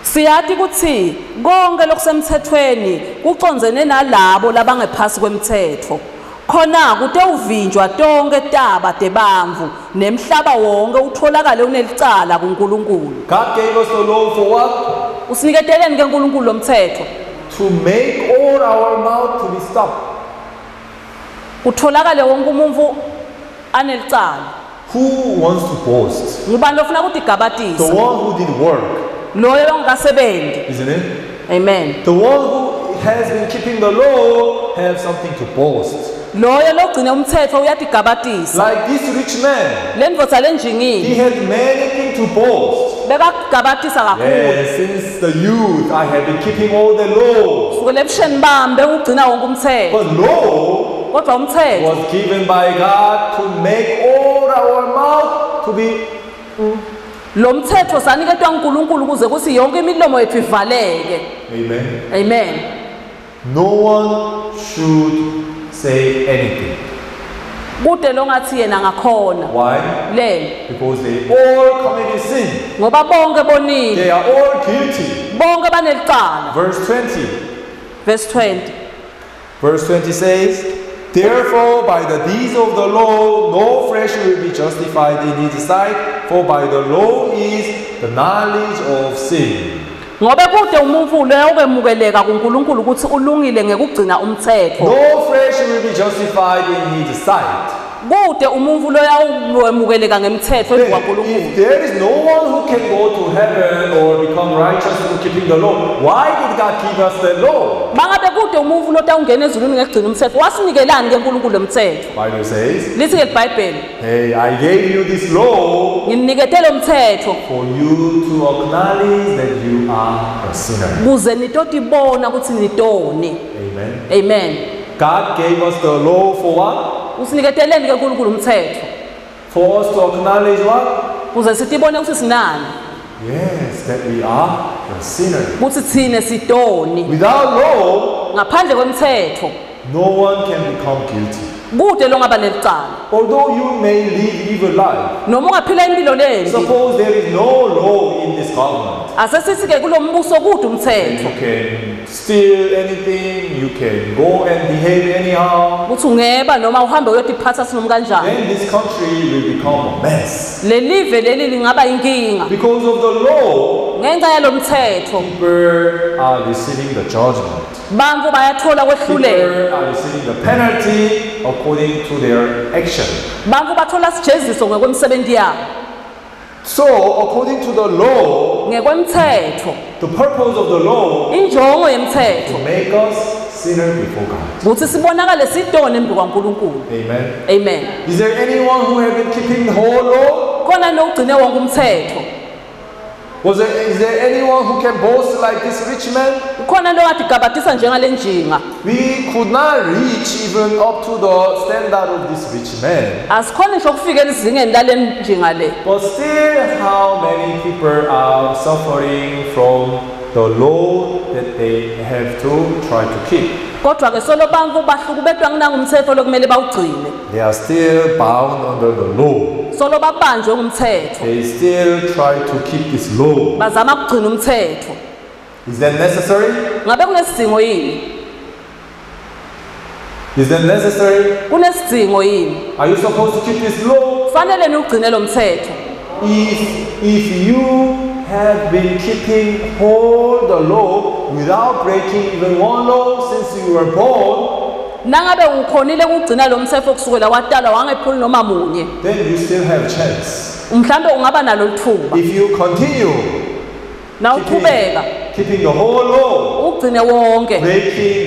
siyati kutsi konke lokusemthethweni kucondzene nalabo labangephasi kwemthetho khona kute uvinjwa tonke taba tebantfu nemhlaba wonke utholakale unelicala kuNkulunkulu God gave us the law for what? usiniketeleni ke uNkulunkulu lomthetho To make all our mouth to be stopped. utholakale wonke umuntu anelicala Who wants to boast? ngubani lofuna The kutigabatisa one who did work, loyo longasebenzi isn't it? amen The one who has been keeping the law have something to boast. loyo logcine umthetho uyatigabatisa Like this rich man, lendvodza he lenjingile had many things to boast. bekakugabatisa kakhulu Yes, since the youth, I have been keeping all the laws. sukela ebusheni bami bekugcina wonke umthetho But law kodwa umthetho was given by God to make all our mouth to be. lo mthetho saniketwa uNkulunkulu ukuze kuthi yonke imilomo yethu ivaleke Amen. amen no one should say anything. kude lo ngathi yena ngakhona Why? lelo Because they all committed sin. ngoba bonke bonile They are all guilty. bonke banelicala. Verse 20. Verse 20. Verse 20 says, therefore by the deeds of the law no flesh will be justified in his sight, for by the law is the knowledge of sin. Ngoba kude umuntu lo ukwemukeleka kuNkulunkulu ukuthi ulungile ngekugcina umthetho. No flesh will be justified in his sight. Kude umuntu lo yawemukeleka ngemthetho If kwaNkulunkulu. there is no one who can go to heaven or become righteous through keeping the law, why did God give us the law? Mangabe kude umuntu lo tawungena ezulwini ngekugcina umthetho wasinikelani keNkulunkulu lomthetho? Bible says, Lithi ke iBhayibheli hey, I gave you this law nginikethe lo mthetho for you to acknowledge that you are a sinner. kuze nitoti bona ukuthi nitoni. Amen. Amen. God gave us the law for what? Usiniketeleni keNkulunkulu umthetho For us to acknowledge what? kuze sitibone ukuthi sinani. Yes, that we are a sinner. Kuthi thine sitoni. Without law, Ngaphandle kwemthetho no one can become guilty. kude lo ngaba nelicala. Although you may live evil life, Noma ungaphila impilo lembi. suppose there is no law in this government. Asesithi ke kulombuso kude umthetho. You can steal anything, you can go and behave anyhow. Uthi ungeba noma uhambe uyotiphatha sinoma kanjani. Then this country will become a mess. Lelive leli lingaba inkinga. Because of the law, Ngenxa yalo mthetho people are receiving the judgment. bantu bayathola kwehluleka. People are receiving the penalty according to their action. Bantu bathola sijeziso ngekwemsebenzi yabo. So, according to the law, Ngekwemthetho. the purpose of the law Injongo to yemthetho make us sinner before God. ukuthi sibonakale sidone embi kwaNkulunkulu. Amen. Amen. Is there anyone who has been keeping the whole law? Khona nogcine wonke umthetho. Is there anyone who can boast like this rich man? Khona lo ngathi gabatisa njengale njinga. We could not reach even up to the standard of this rich man. Asikhona ngisho ukufika ezingeni lale njinga le. But still, how many people are suffering from the law that they have to try to keep? Kodwa ke solo bantu bahlukubetwa nginangumthetho lokumele bawugcine. They are still bound under the law. Solo babanjwe ngumthetho. They still try to keep this law. Bazama ukugcina umthetho. Is that necessary? Ngabe kunesidingo yini? Is that necessary? Kunesidingo yini? Are you supposed to keep this law? Kufanele niugcine lo mthetho. If you have been keeping all the law without breaking even one law since you were born, Nangabe ukhonile ukugcina lo mthetho kusukela kwatalwa wangephuli noma munye. then you still have a chance. Mhlambe ungaba nalo lithuba. If you continue Na uqhubeka keeping the whole law, ugcine wonke.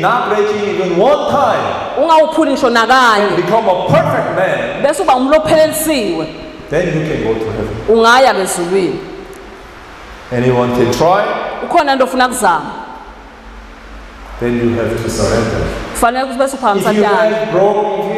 not breaking even one time, Ungawuphuli ngisho and nakanye. become a perfect man, Bese uba umlophelelisiwe. then you can go to heaven. Ungaya ezulwini. Anyone can try, Ukhona into ofuna kuzama. then you have to surrender. Kufanele ukuthi bese uphambisa If you ntana.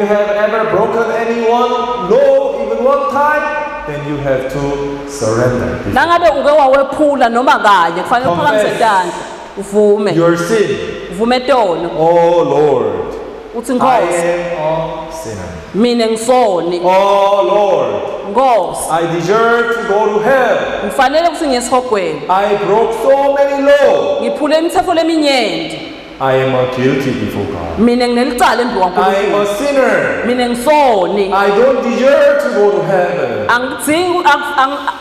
have ever broken anyone law even one time, then you have to surrender. Nangabe uke wawephula noma kanye kufanele uphakamise Confess. ntana. Uvume. Your sin. Uvume tono. Oh Lord, Uthi I Nkosi, am a sinner. mina ngisoni. Oh Lord, Nkosi, I deserve to go to hell. ngifanele ukuthi ngesihogweni. I broke so many laws. Ngiphule imithetho leminyenti. I am a guilty before God. Mina nginelicala embi I am kwaNkulunkulu. a sinner. Mina ngisoni. I don't deserve to go to heaven. Angidingi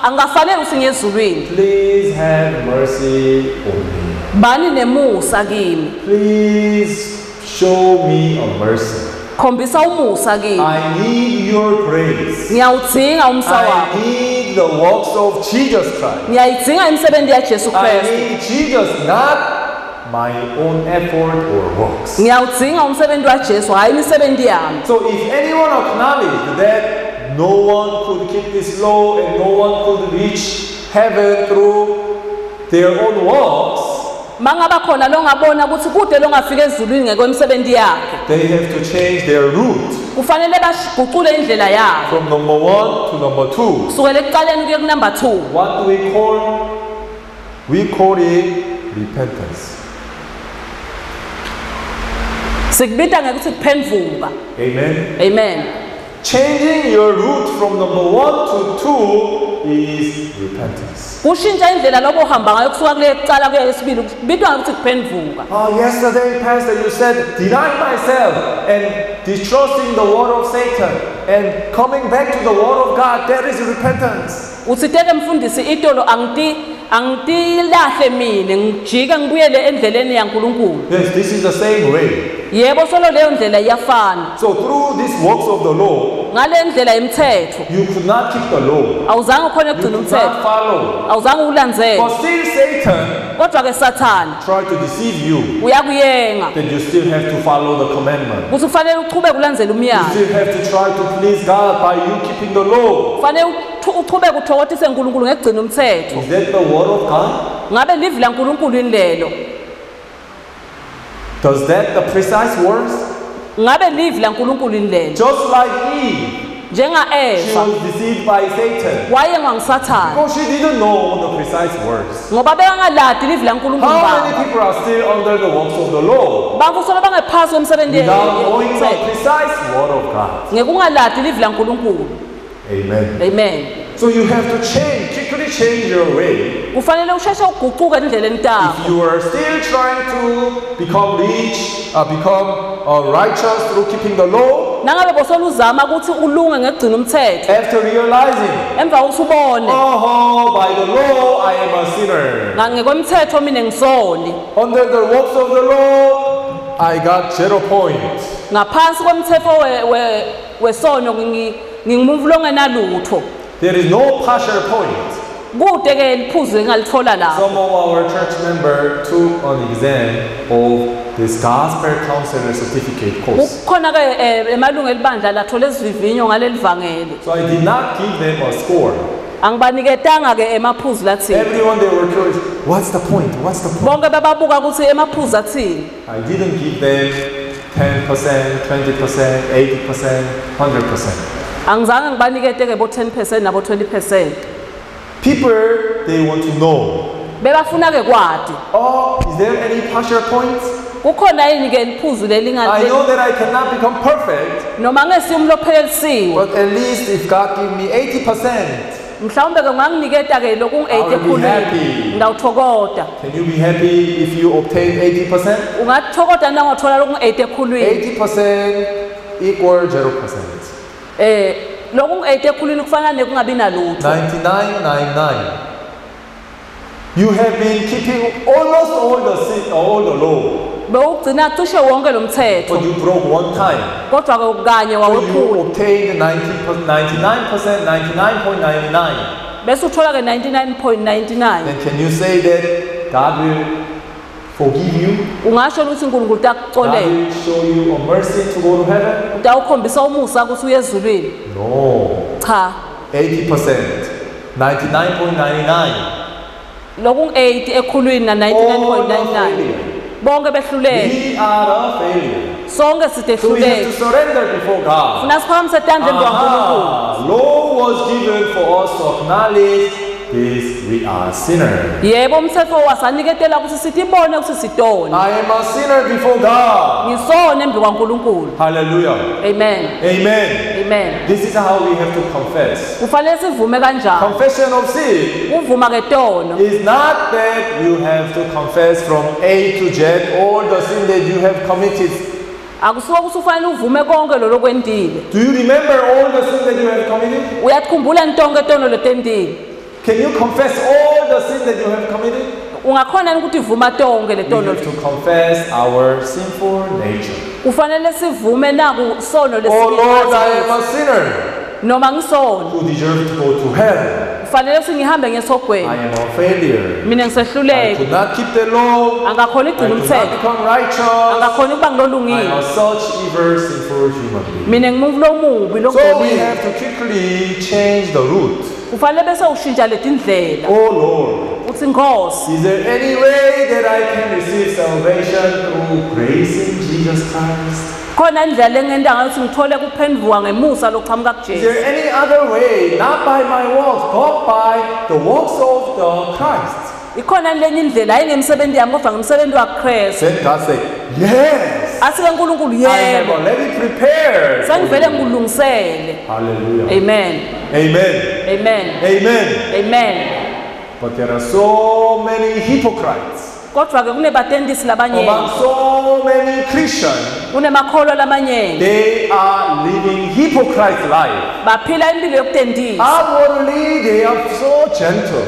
angafanele ukuthi ngiyezulwini. Please have mercy on me. Bani nemusa kimi. Please show me a mercy. Khombisa umusa kimi. I need your grace. Ngiyawudinga umsa I wakho. need the works of Jesus Christ. Ngiyayidinga imisebenzi yaJesu I Kristu. need Jesus, not my own effort or works. Ngiyawudinga umsebenzi waJesu hayi imisebenzi yami. So if anyone acknowledged that no one could keep this law and no one could reach heaven through their own works, Mangaba khona lo ngabona ukuthi kude lo ngafika ezulwini ngekwemisebenzi yakhe. they have to change their route Kufanele basiguqule indlela yabo. from number 1 to number 2. Kusukela ekuqaleni kuye kunumber 2. What do we call? We call it repentance. sikubita ngekuthi kuphendvuka. Amen. Amen. Changing your route from number 1 to 2 is repentance. Kushintsha indlela lobo uhamba ngayo kusuka kule kucala kuya yesibili kubitwa ngekuthi kuphendvuka. Yesterday, Pastor, you said, denying myself and distrusting the word of Satan and coming back to the word of God, that is repentance. Usiteke mfundisi itolo angitilahle mina ngijika ngibuyele endleleni yaNkulunkulu. Yes, this is the same way. Yebo solo leyo ndlela iyafana. So through these works of the law, Ngale ndlela yemthetho you could not keep the law. awuzange ukhona You ukugcina could umthetho. not follow. Awuzange ulandzele. But still Satan Kodwa ke Sathana tried to deceive you uyakuyenga that you still have to follow the commandment. ukuthi kufanele uchubeke ulandzele You umyalo. still have to try to please God by you keeping the law. Kufanele uchubeke uthokotise uNkulunkulu ngekugcina umthetho. Is that the word of God? Ngabe livi laNkulunkulu inlelo? Does that the precise words? Ngabe livi laNkulunkulu inlelo? Just like Eve, Njenga she Eva was deceived by Satan. wayengwa nguSathana Because she didn't know the precise words. ngoba bengaladi livi laNkulunkulu How babo. many people are still under the works of the law Bantu solo bangaphasi kwemsebenzi without knowing the yemthetho precise word of God? ngekungaladi livi laNkulunkulu. Amen. Amen. So you have to quickly change your way. Kufanele usheshe uguquke endleleni takho. If you are still trying to become rich, become righteous through keeping the law, Nangabe bosona uzama ukuthi ulunge ngekugcina umthetho after realizing, emva kokuthi ubone oh, by the law I am a sinner. ngekwemthetho mina ngisoni. Under the works of the law, I got 0 points. Ngaphansi kwemthetho wesono ngingumuntu longenalutho. There is no partial point. Kude ke liphuzu engalithola lapho. Some of our church members took an exam of this gospel counselor certificate course. Kukhona ke emalungu elibandla lathola isivivinyo ngaleli vangeli. So I did not give them a score. Angibaniketanga ke emaphuzu lathini. Everyone they were curious, what's the point? What's the point? Bonke bebabuka ukuthi emaphuzu athini. I didn't give them 10%, 20%, 80%, 100%. Angizange ngibanikete ke bo 10% nabo 20%. People, they want to know, Bebafuna ke kwadi. oh, is there any partial points? Kukhona yini ke liphuzu I know that I cannot become perfect, noma ngesimo lophelelisiwe. but at least if God give me 80%, Mhlawumbe ke nganginiketa ke loku I will be ngi-80 happy. ekhulwini. Ngawuthokoda. Can you be happy if you obtain 80%? Ungathokoda nangothola loku ngi-80 ekhulwini. 80% equal 0%. Loku ngi-80 ekhulwini kufana nekungabi nalutho. 99.99. You have been keeping almost all the law, Bewugcina cishe wonke lo mthetho. but you broke one time. Kodwa ke kanye So wawephula. you obtained 99%, 99.99. Bese uthola ke 99.99. Then can you say that God will forgive you? Ungasho ukuthi uNkulunkulu God utakuxolela. will show you a mercy to go to heaven? Utawukhombisa umusa ukuthi uye ezulwini. No. Cha. 80%, 99.99. Loku ngi-80 ekhulwini na 99.99. Bonke behluleke. We are a failure. Sonke side So we have to hluleke. surrender before God. Funa siphakamise etandleni kwaNkulunkulu. Law was given for us to acknowledge this we are sinners. Yebo umthetho wasaniketela ukuthi sithibone ukuthi sitona. I am a sinner before God. Ngisona embi kwaNkulunkulu. Hallelujah. Amen. Amen. Amen. This is how we have to confess. Kufanele sivume kanjalo. Confession of sin Uvuma ke tono. is not that you have to confess from A to Z all the sin that you have committed. Akusuka ukuthi ufanele uvume konke lo lokwendile. Do you remember all the sin that you have committed? Uyakhumbula ntonke tono lotendile. Can you confess all the sin that you have committed? Ungakhona ukuthi uvuma tonke le We tono. have to confess our sinful nature. Kufanele sivume naku sono Oh Lord, I am lesibili. a sinner Noma ngisona. who deserves to go to hell. Kufanele ukuthi ngihambe I ngesogwini. am a failure. Mina I ngisehluleke. could not keep the law. Angakhona I igcina could not umthetho. become righteous. Angakhona ukuba I ngilolungile. am such evil, sinful human being. Mina ngimuntu lomubi So we logolile. have to quickly change the route. Kufanele bese ushintsha letindlela. Oh Lord, Uthi Nkosi, is there any way that I can receive salvation through grace in Jesus Christ? khona indlela engenda ngathi ngithole kuphendvuka ngemusa loqhamuka Is kuJesu. there any other way, not by my works, but by the works of the Christ? Ikhona lenye indlela hayi ngemsebenzi yami kodwa ngemsebenzi waKristu. Then God said, yes. Asike uNkulunkulu I have yebo. already prepared. for Sengivele you." ngilungisele. Hallelujah. Amen. Amen. Amen. Amen. Amen. But there are so many hypocrites. Kodwa ke kunebatendisi labanyeni. Among so many Christians, Kunemakholwa lamanyeni. they are living hypocrite life. Baphila impilo yokutendisa. Outwardly, they are so gentle.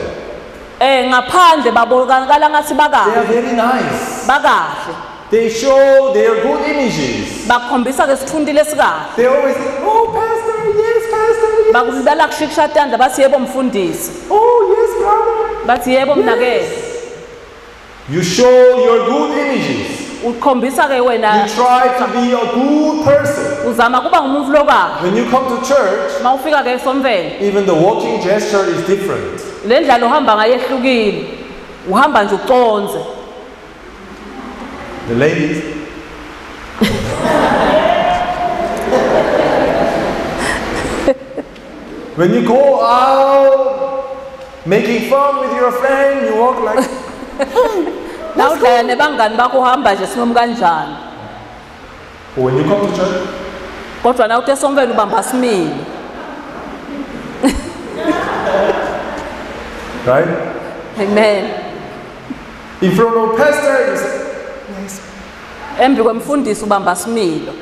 Ngaphandle babonakala ngathi They are bakahle. very nice. Bakahle. They show their good images. Bakhombisa ke sithundile esikahle. They always say, "Oh, pastor, yes, pastor, yes. Bakudlala kushikishatanda bathi yebo mfundisi. Oh, yes, brother." Bathi yebo mnakele. You show your good images. Ukhombisa ke You wena try to be a good person. uzama kuba ngumuntu lokahle. When you come to church, Mawufika ke esomveni, even the walking gesture is different. le ndlela uhamba ngayo ehlukile. Uhamba nje uconze. The ladies, when you go out making fun with your friend, you walk like, Na udlala nebangani bakho uhamba nje sinomu kanjani. but when you come to church, Kodwa na uthe esomveni ubamba simile. right? Amen. In front of pastor, you say, Embi kwemfundisi ubamba similo.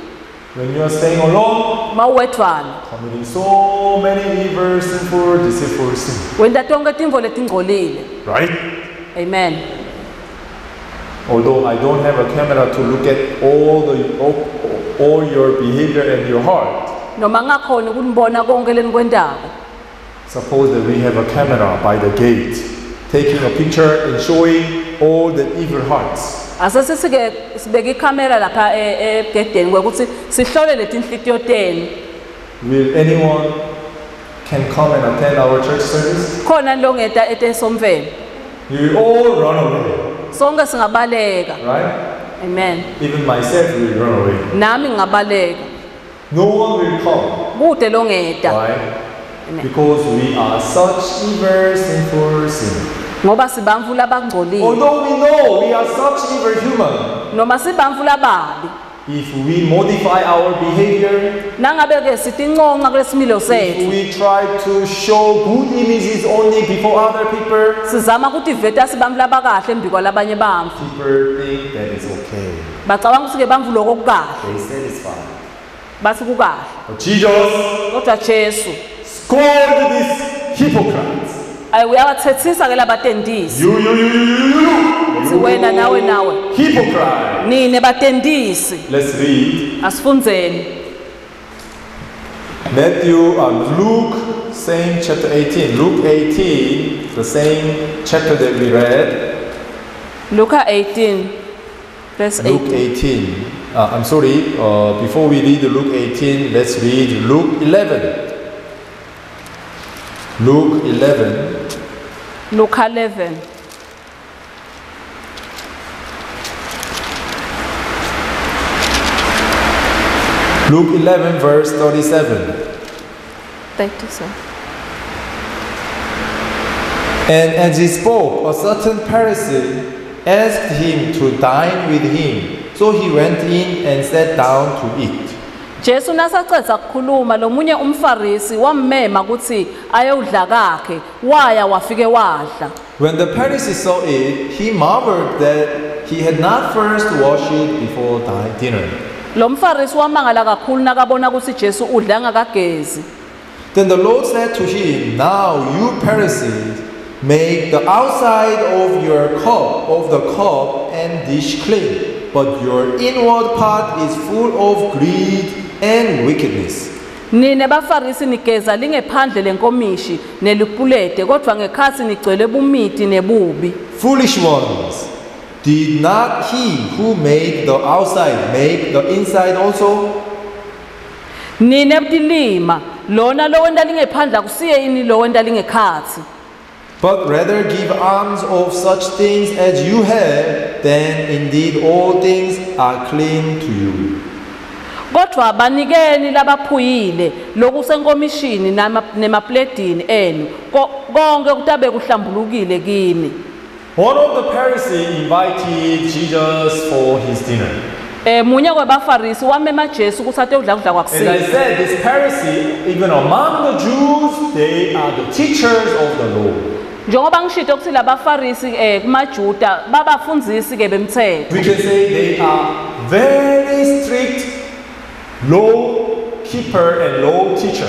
when you are staying alone, Mawuwedwana. committing so many evil, sinful, deceitful sins, Wenda tonke timvo letingcolile. right? Amen. Although I don't have a camera to look at all your behavior and your heart, Noma ngakhona ukunibona konke lenikwendayo. suppose that we have a camera by the gate, taking a picture and showing all the evil hearts. Asesike sibeke ikamera lapha egedeni ukuthi sihlole letinhlitiyo tenu. Will anyone can come and attend our church service? Khona longeta etesomveni. You will all run away, Sonke singabaleka. right? Amen. Even myself will run away. Nami ngingabaleka. No one will come. Kude longeta. Why? Amen. Because we are such evil, sinful sinners. Ngoba sibamvu labangcolile. Although we know we are such evil human, Noma sibamvu lababi. if we modify our behavior, Nangabe ke sitinconca kulesimilo if sethu. we try to show good images only before other people, Sizama ukuthi veta sibamvu labakahle embi kwalabanye bamvu. people think that it's okay. Bacabanga ukuthi ke bamvu lokho kukahle. They satisfied. Bathi kukahle. But Jesus Kodwa Jesu scolded these hypocrites. ayi uyawathethisa ke labatendisi. You, Uthi wena nawe hypocrite. nine batendisi. Let's read Asifundzeni. Luke, same chapter 18. Luke 18, the same chapter that we read. Luka 18 verse Luke 18. 18. I'm sorry, before we read Luke 18, let's read Luke 11. Luke 11. Luka 11. Luke 11, verse 37. 37. And as he spoke, a certain Pharisee asked him to dine with him. So he went in and sat down to eat. Jesu nasaceda kukhuluma lomunye umfarisi wammema ukuthi ayodla kakhe waya wafike wadla. When the Pharisee saw it, he marveled that he had not first washed it before dinner. Lo mfarisi wamangala kakhulu nakabona ukuthi Jesu udla ngakagezi. Then the Lord said to him, "Now you Pharisees make the outside of the cup and dish clean, but your inward part is full of greed and wickedness." Nine bafarisi nigeza lingephandle lenkomishi nelipulete kodwa ngekhathi nigcwele bumithi nebubi. Foolish ones, did not he who made the outside make the inside also? Nine butilima lona lo wenda lingephandle akusiye ini lo wenda lingekhathi. But rather give alms of such things as you have, then indeed all things are clean to you. Kodwa abanikeni labaphuyile lokusenkomishini nemapledini enu konke kutabe kuhlambulukile kini. One of the Pharisees invited Jesus for his dinner. munye kwabafarisi wamema Jesu ukuthi atodla kudla As I kwakuseni. said, this Pharisee, even among the Jews, they are the teachers of the law. Njengoba ngishito ukuthi labafarisi kumaJuda babafundzisi ke bemthetho. We can say they are very strict law keeper and law teacher.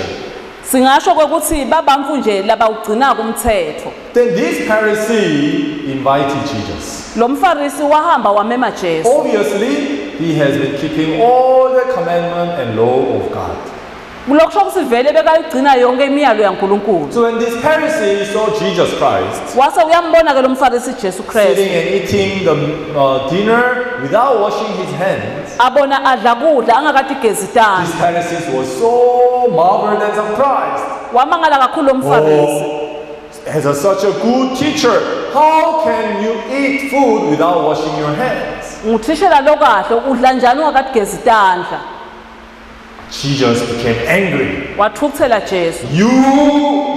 Singasho ukuthi babamfu nje labawugcina kumthetho. Then this Pharisee invited Jesus. Lo mfarisi wahamba wamema Jesu. Obviously, he has been keeping all the commandment and law of God. Kulokusho ukuthi vele bekayigcina yonke imiyalo yaNkulunkulu. So when this Pharisee saw Jesus Christ Wase uyambona ke lo mfarisi Jesu Christ. sitting and eating the dinner without washing his hands, Abona adla kudla angakatigezi this tandla. Pharisee was so marveled and surprised. Wamangala kakhulu lo mfarisi. As such a good teacher, how can you eat food without washing your hands? Ngithishela lo kahle udla njani ungakatigezi tandla. Jesus became angry. Wathukuthela Jesu. You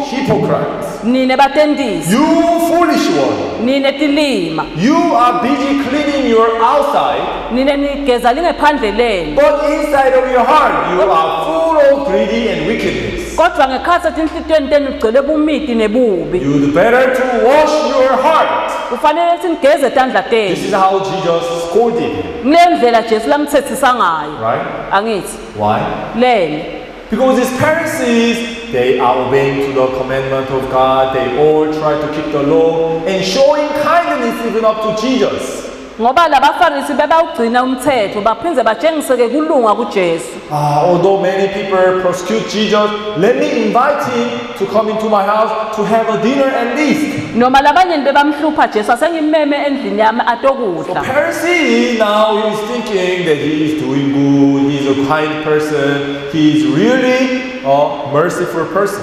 hypocrites! Nine batendisi, You foolish one! nine tilima, You are busy cleaning your outside, nine nigeza lingephandleleni. but inside of your heart you are full of greedy and wickedness. Kodwa ngekhathi etinhlitweni tenu ugcwele bumiti nebubi. You'd better to wash your heart. Kufanele ukuthi nigeze tandla This tenu. is how Jesus scolded him, Kuleyo ndlela Jesu lamthethisa ngayo. right? Angithi Why? lele. Because these Pharisees, they are obeying to the commandment of God. They all try to keep the law and showing kindness even up to Jesus. Ngoba labafarisi bebawugcina umthetho baphindze batshengiseke kulunga kuJesu. Although many people persecute Jesus, let me invite him to come into my house to have a dinner at least. Noma labanye bebamhlupha Jesu asengimeme endlini yami atokudla. Pharisee now is thinking that he is doing good, he is a kind person, he is really a merciful person.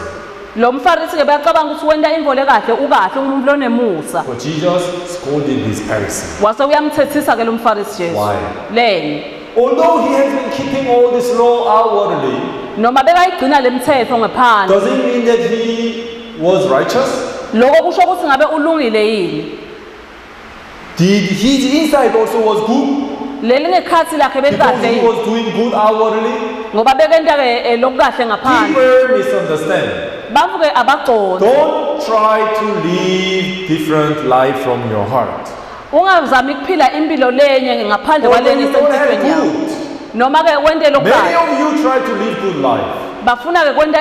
Lo mfarisi ke bayacabanga ukuthi wenda imvole kahle ukahle umuntu lonemusa. But Jesus scolded this Pharisee. Wase uyamthethisa ke lo mfarisi Jesu. Why? Lele. Although he has been keeping all this law outwardly, Noma bekayigcina lemthetho ngephandle. does it mean that he was righteous? Lokho kusho ukuthi ngabe ulungile yini? Did his inside also was good? Leli ngekhathi lakhe Because bekahle he yini? was doing good outwardly? Ngoba bekenta ke lokukahle ngaphandle. People misunderstand. Bamfu ke abagcona. Don't try to live different life from your heart. Ungazami ukuphila impilo lenye ngaphandle Although kwaleni you don't have semthethweni yakho. good. Noma ke wende Many lokukahle. of you try to live good life. Bafuna ke kwenta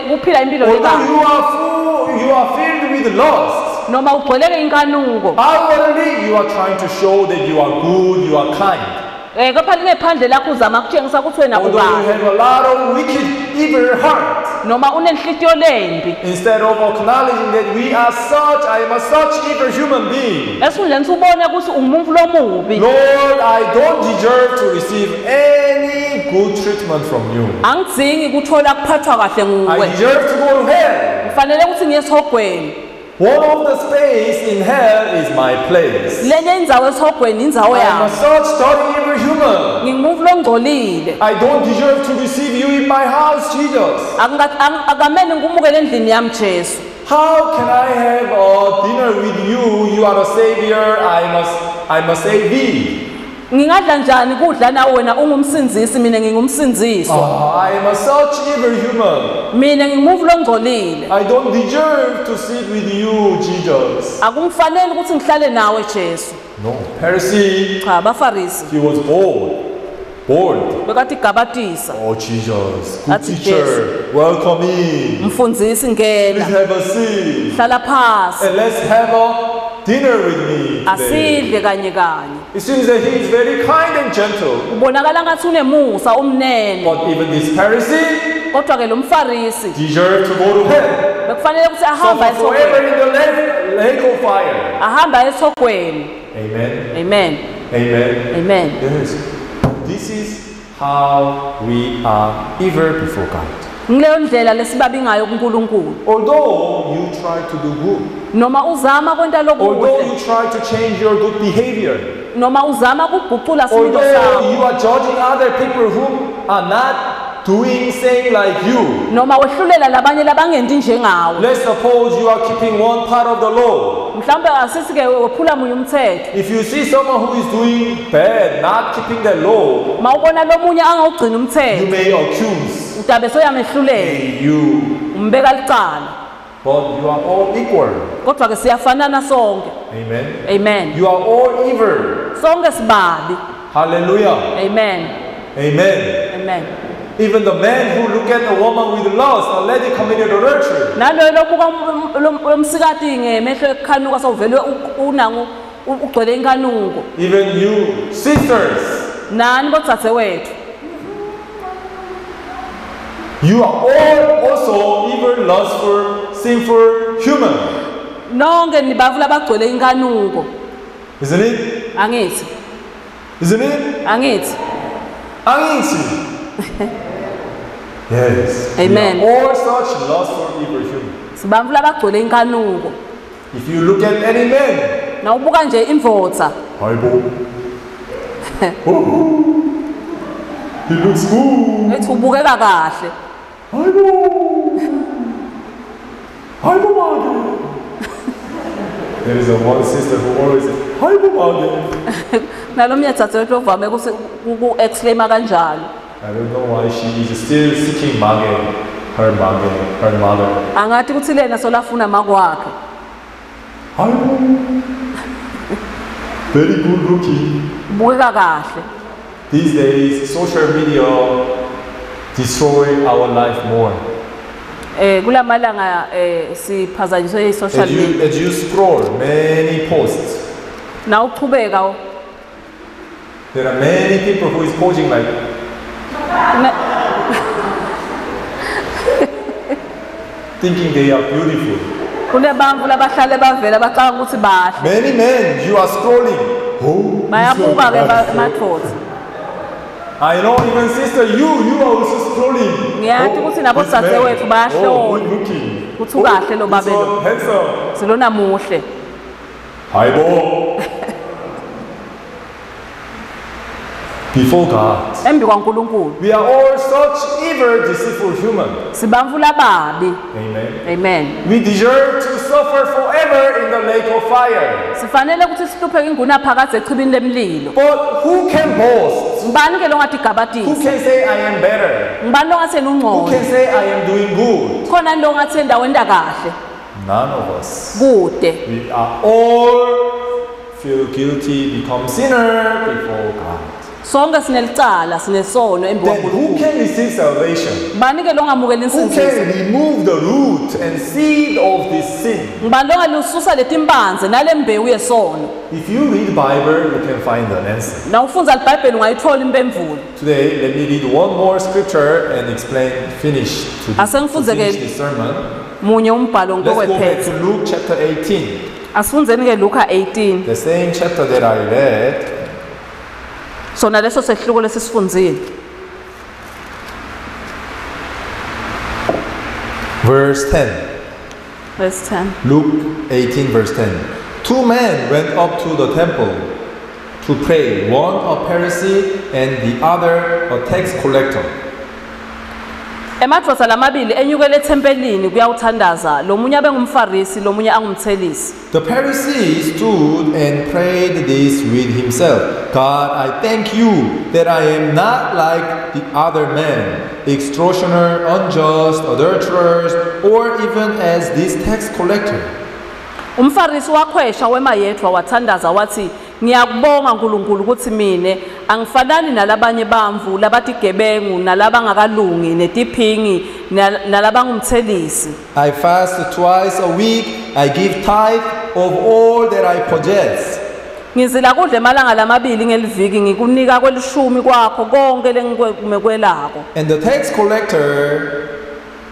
kuphila impilo Although lekahle. you are full, you are filled with lust. Noma ugcweleke inkanuko. Outwardly, you are trying to show that you are good, you are kind. Kepha lingephandle lakho uzama ukutshengisa ukuthi wena Although you ukahle. have a lot of wicked, evil heart. Noma unenhlitiyo lembi. Instead of acknowledging that we are such, I am a such evil human being. Esifundleni ubone ukuthi ungumuntu lomubi. Lord, I don't deserve to receive any good treatment from you. Angidzingi ukuthola kuphathwa kahle I nguwe. deserve to go to hell. Kufanele ukuthi ngiye esihogweni. One of the space in hell is my place. Lenye indzawo esihogweni indzawo I am a yami. such dirty evil human. Ngingumuntu longcolile. I don't deserve to receive you in my house, Jesus. Akamele ngikumukele endlini yami Jesu. How can I have a dinner with you? You are a savior. I must save thee. Ngingadla njani kudla nawe wena ungumsinzisi mina ngingumsinziso. I am a such evil human. Mina ngingumuntu longcolile. I don't deserve to sit with you, Jesus. Akumfanele ukuthi ngihlale nawe Jesu. No. Pharisee, Cha abafarisi he was bold. bekathi gabatisa. Oh, Jesus. Good That's teacher. Welcome in. Mfundisi Please ngena. have a seat. Hlala phasi. And let's have a dinner with me today. Asidle kanye kanye. It seems that he is very kind and gentle. Ubonakala ngathi unemusa umnene. But even this Pharisee Kodwa ke lo mfarisi deserved to go to hell. bekufanele ukuthi So ahamba forever esogweni. in the lake of fire. Ahamba esogweni. Amen. Amen. Amen. Amen. Yes. This is how we are evil before God. Ngileyo ndlela lesibabi ngayo kuNkulunkulu. Although you try to do good, Noma uzama kwenta although lokuhle, you try to change your good behavior, noma uzama ukuguqula similo although sakho, you are judging other people who are not doing same like you. noma wehlulela labanye labangendi njengawe. Let's suppose you are keeping one part of the law. Mhlawumbe asisike wephula munye umthetho. If you see someone who is doing bad, not keeping the law, Mawubona lomunye angawugcina you umthetho, may accuse, utabe soyamehlulela, hey, you, umbeka licala. but you are all equal. Kodwa ke siyafanana sonke. Amen. Amen. You are all evil. Sonke sibabi. Hallelujah. Amen. Amen. Amen. Even the man who look at a woman with lust already committed adultery. Nalo lobuka umsikati ngemehlo ekhanuka sawuvele unangu ugcwele inkanuko. Even you, sisters, Nani bodzadzewethu. you are all also evil, lustful, sinful, human. Nonke nibavula bagcwele inkanuko. Isn't it? Angithi. Isn't it? Angithi. Angithi. Yes. Amen. We are all such lustful, evil, human. Sibavula bagcwele inkanuko. If you look at any man, Na ubuka nje imvotsa. Bible. Oh, he looks good. Ethi ubukeka kahle. Bible. Bible Mage. There is a one sister who always says, Bible Mage. Nalomnye dzadzewethu ovame ku-exclaima kanjalo. I don't know why she is still seeking Mage, her mother. Angathi kuthi lena solafuna makwakhe. Bible. Very good looking. Ubukeka kahle. These days, social media destroy our life more. Kulamalanga siphazanyiswe social media. As you scroll many posts, Na uqhubeka there are many people who is posing like, thinking they are beautiful. kunebantfu labahlale bavela bacanga ukuthi bahle. Many men, you are scrolling. Oh, Bayabuka ke madvodza. I know, even sister, you are also scrolling. Ngiyathi ukuthi nabo this man. dzadzewethu Oh, good bayahlola. looking. Kuthi ukahle lo this babe lo. one handsome. Silona muhle. Bible. Before God, Embi kwaNkulunkulu. we are all such evil, deceitful human. Sibamvu lababi. Amen. Amen. We deserve to suffer forever in the lake of fire. Sifanele ukuthi sihlupheke inguna phakathi echibini lemlilo. But who can boast? Ngibani ke lo ngathi Who gabatisi? can say I am better? Ngibani lo ngathi Who ungcono? can say I am doing good? Khona lo ngathi endaweni kahle. None of us. Kude. We are all feel guilty, become sinner before God. Sonke sinelicala, sinesono embi Then who kwaNkulunkulu. can receive salvation? Ngibani ke lo ngamukela Who insinziso? can remove the root and seed of this sin? Ngibani lo ngalususa letimbanze nalembewu yesono? If you read the Bible, you can find an answer. Na ufundza iBhayibheli ungayithola impemvulo. Today, let me read one more scripture and explain, finish this sermon. Munye umbhalo Let's go back ngokwephethe. to Luke chapter 18. Asifundzeni ke Luka 18. The same chapter that I read. Sona leso sehluko lesisifundzile. Verse 10. Verse 10. Luke 18 verse 10. Two men went up to the temple to pray, one a Pharisee and the other a tax collector. Emadvodza lamabili enyukele ethempelini kuyawuthandaza, lomunye abe ngumfarisi, lomunye angumthelisi. The Pharisee stood and prayed this with himself. God, I thank you that I am not like the other men, extortioner, unjust, adulterers, or even as this tax collector. Umfarisi wakhwesha wemayedwa wathandaza wathi, ngiyakubonga nkulunkulu ukuthi mine angifanani nalabanye bamvu labatigebengu nalabangakalungi netiphingi nalabangumthelisi. I fast twice a week. I give tithe of all that I possess. Ngizila kudla emalanga lamabili ngeliviki ngikunika kwelishumi kwakho konke lengikumekwelako. And the tax collector,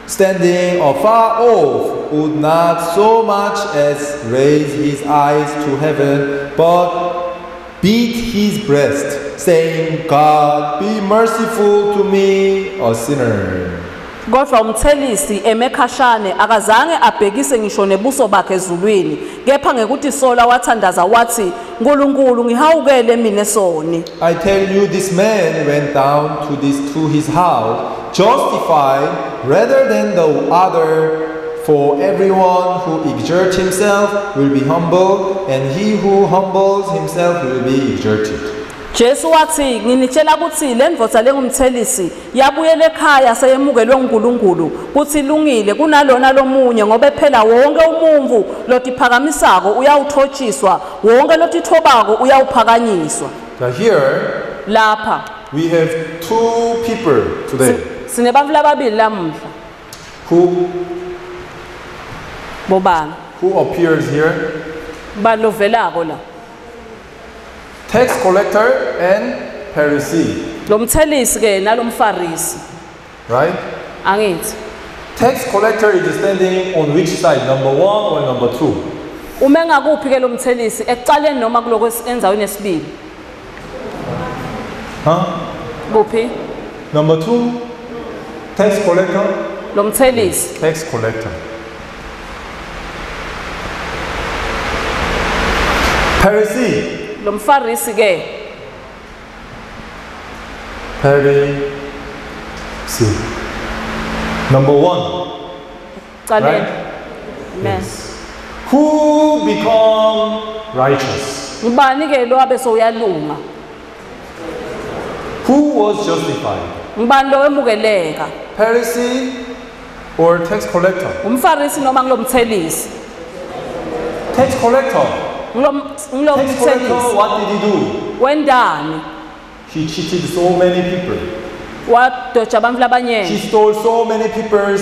standing afar off, would not so much as raise his eyes to heaven, but beat his breast, saying, God, be merciful to me, a sinner. Kodwa umthelisi emekhashane akazange abhekise ngisho nebuso bakhe ezulwini, kepha ngekuthi sola wathandaza wathi, nkulunkulu ngihawukele mina esoni. I tell you, this man went down to his house justified rather than the other. For everyone who exerts himself will be humble, and he who humbles himself will be exerted. Jesu wathi nginitshela ukuthi le ndvodza lengumthelisi yabuyela ekhaya seyemukelwe uNkulunkulu kuthi ilungile kunalona lomunye ngoba phela wonke umumvu lotiphakamisako uyawuthotshiswa wonke lotithobako uyawuphakanyiswa. Here Lapha we have two people today sinebantfu lababili lamuhla bobani who appears here. balovelako la Tax collector and Pharisee, lo mthelisi ke nalomfarisi right? angithi Tax collector is standing on which side, number 1 or number 2? uma engakuphi ke lo mthelisi ekucaleni noma kuloko enzaweni yesibili kuphi Number 2, tax collector. lo mthelisi Tax collector. Pharisee. lo mfarisi ke Pharisee. Number 1. caleni Right? amen Who become righteous? ngibani ke lo abe soyalunga Who was justified? ngibani lo emukeleka Pharisee or tax collector? umfarisi noma ngilomthelisi Tax collector. Tax ngilomthelisi collector, what did he do? wendani He cheated so many people. wadoja abantu He labanyeni stole so many people's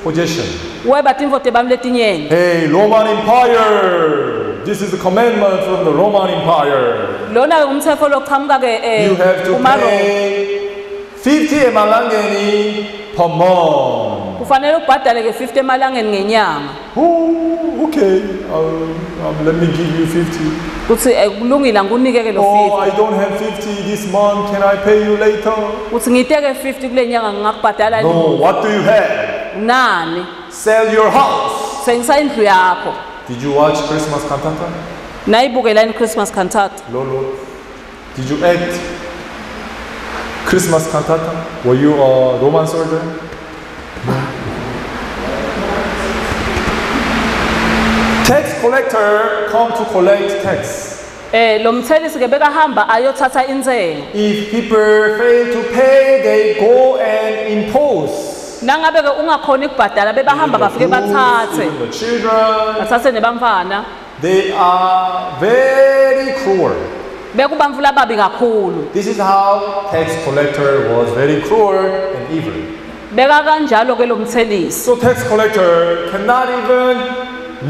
possession. weba timvote bami letinyeni Hey, Roman Empire! This is the commandment from the Roman Empire. lona ke umthetho lochamuka ke You have to uMaroma pay 50 emalangeni per month. kufanele ubhadale ke 50 emalangeni ngenyanga Oh, okay. Let me give you 50. kuthi kulungile ngikunike ke lo Oh, 50 I don't have 50 this month. Can I pay you later? kuthi ngiteke 50 kule nyanga ngingakubhadala No, what do you have? nani Sell your house. sengisa indlu yakho Did you watch Christmas cantata? nayibukela in Christmas cantata Lolo. Did you act Christmas cantata? Were you a Roman soldier? Tax collector come to collect tax. lo mthelisi ke bekahamba ayothatha incengo If people fail to pay, they go and impose. nangabe ke ungakhona ukubhadala bebahamba bafike bathathe Even the children, bathathe nebamfana they are very cruel. bekubamfu lababi kakhulu This is how tax collector was very cruel and evil. beka kanjalo ke lo mthelisi So tax collector cannot even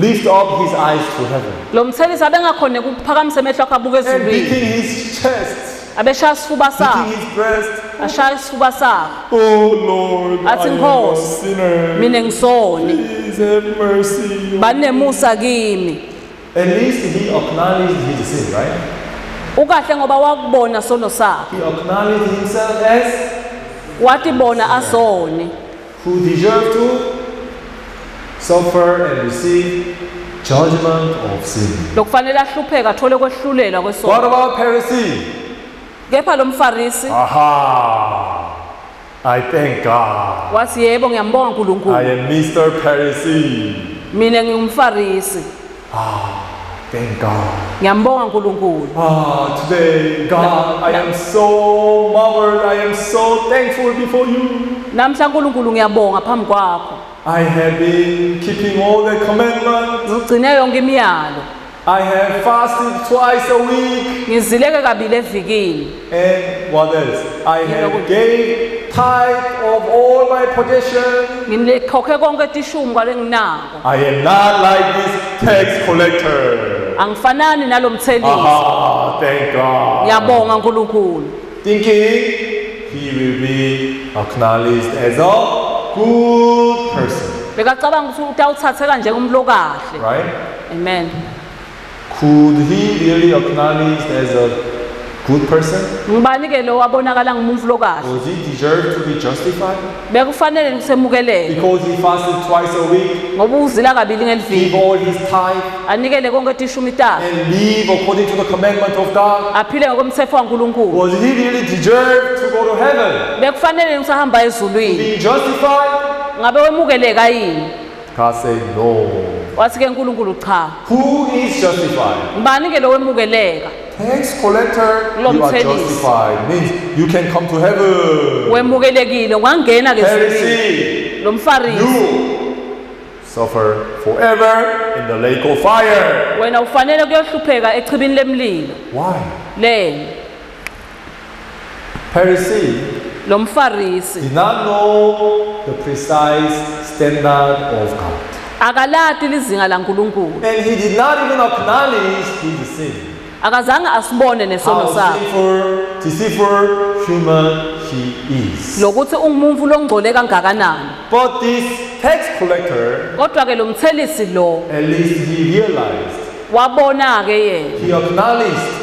lift up his eyes to heaven lo mthelisi abengakhona ukuphakamisa emehlo akhe abuke and ezulwini beating his chest, abeshaya isifuba sakhe beating his breast. ashaya isifuba sakhe Oh Lord, I athi am a Nkosi sinner. mina ngisoni Please have mercy. banemusa kimi At least he acknowledged his sin, right? ukahle ngoba wakubona sono sakhe He acknowledged himself as wathi bona asoni who deserved to suffer and receive judgment of sin. lokufanele ahlupheke athole kwehlulelwa What kwesono about Pharisee? kepha lo mfarisi Aha! I thank God. wathi yebo ngiyambonga I uNkulunkulu am Mr. Pharisee. mina ngingumfarisi Thank God. ngiyambonga uNkulunkulu Today, God, I am so marveled. I am so thankful before you. namhla uNkulunkulu ngiyabonga phambi kwakho I have been keeping all the commandments. ngigcine yonke imiyalo I have fasted twice a week. ngizileke kabili evikini And what else? I have gave tithe of all my possessions. ngikhokhe konke tishumi kwale nginako I am not like this tax collector. angifanani nalo mthelisi Thank God. ngiyabonga uNkulunkulu Thinking he will be acknowledged as a good person. bekacabanga ukuthi utawuthatheka njengomuntu okahle Right? amen Could he really acknowledged as a good person? Ngubani ke lo wabonakala ngumuntu lokahle? Was he deserve to be justified? Bekufanele ngisemukelele Because he fasted twice a week, ngoba uzila kabili give ngeliviki. all his tithe, Anikele konke tishumi tayo. and live according to the commandment of God. Aphile ngokomthetho kaNkulunkulu. Was he really deserve to go to heaven? Bekufanele ngisahamba ezulwini. Being justified? Ngabe wemukeleka yini? God said no. Wathi ke uNkulunkulu cha. Who is justified? Ngubani ke lo wemukeleka? Tax collector, you are justified. Means you can come to heaven. Wemukelekile ungangena ke ezulwini. Pharisee, Lo mfarisi you suffer forever in the lake of fire. wena ufanele kuyohlupheka echibini lemlilo. Why? Le Pharisee lo mfarisi did not know the precise standard of God. akalati lizinga laNkulunkulu. And he did not even acknowledge his sin. Akazange asibone nesono How sakhe. sinful, deceitful human he is. Lokuthi ungumfu longcole kangakanani. But this tax collector, Kodwa ke lo mthelisi lo at least he realized, wabona ke yena. he acknowledged,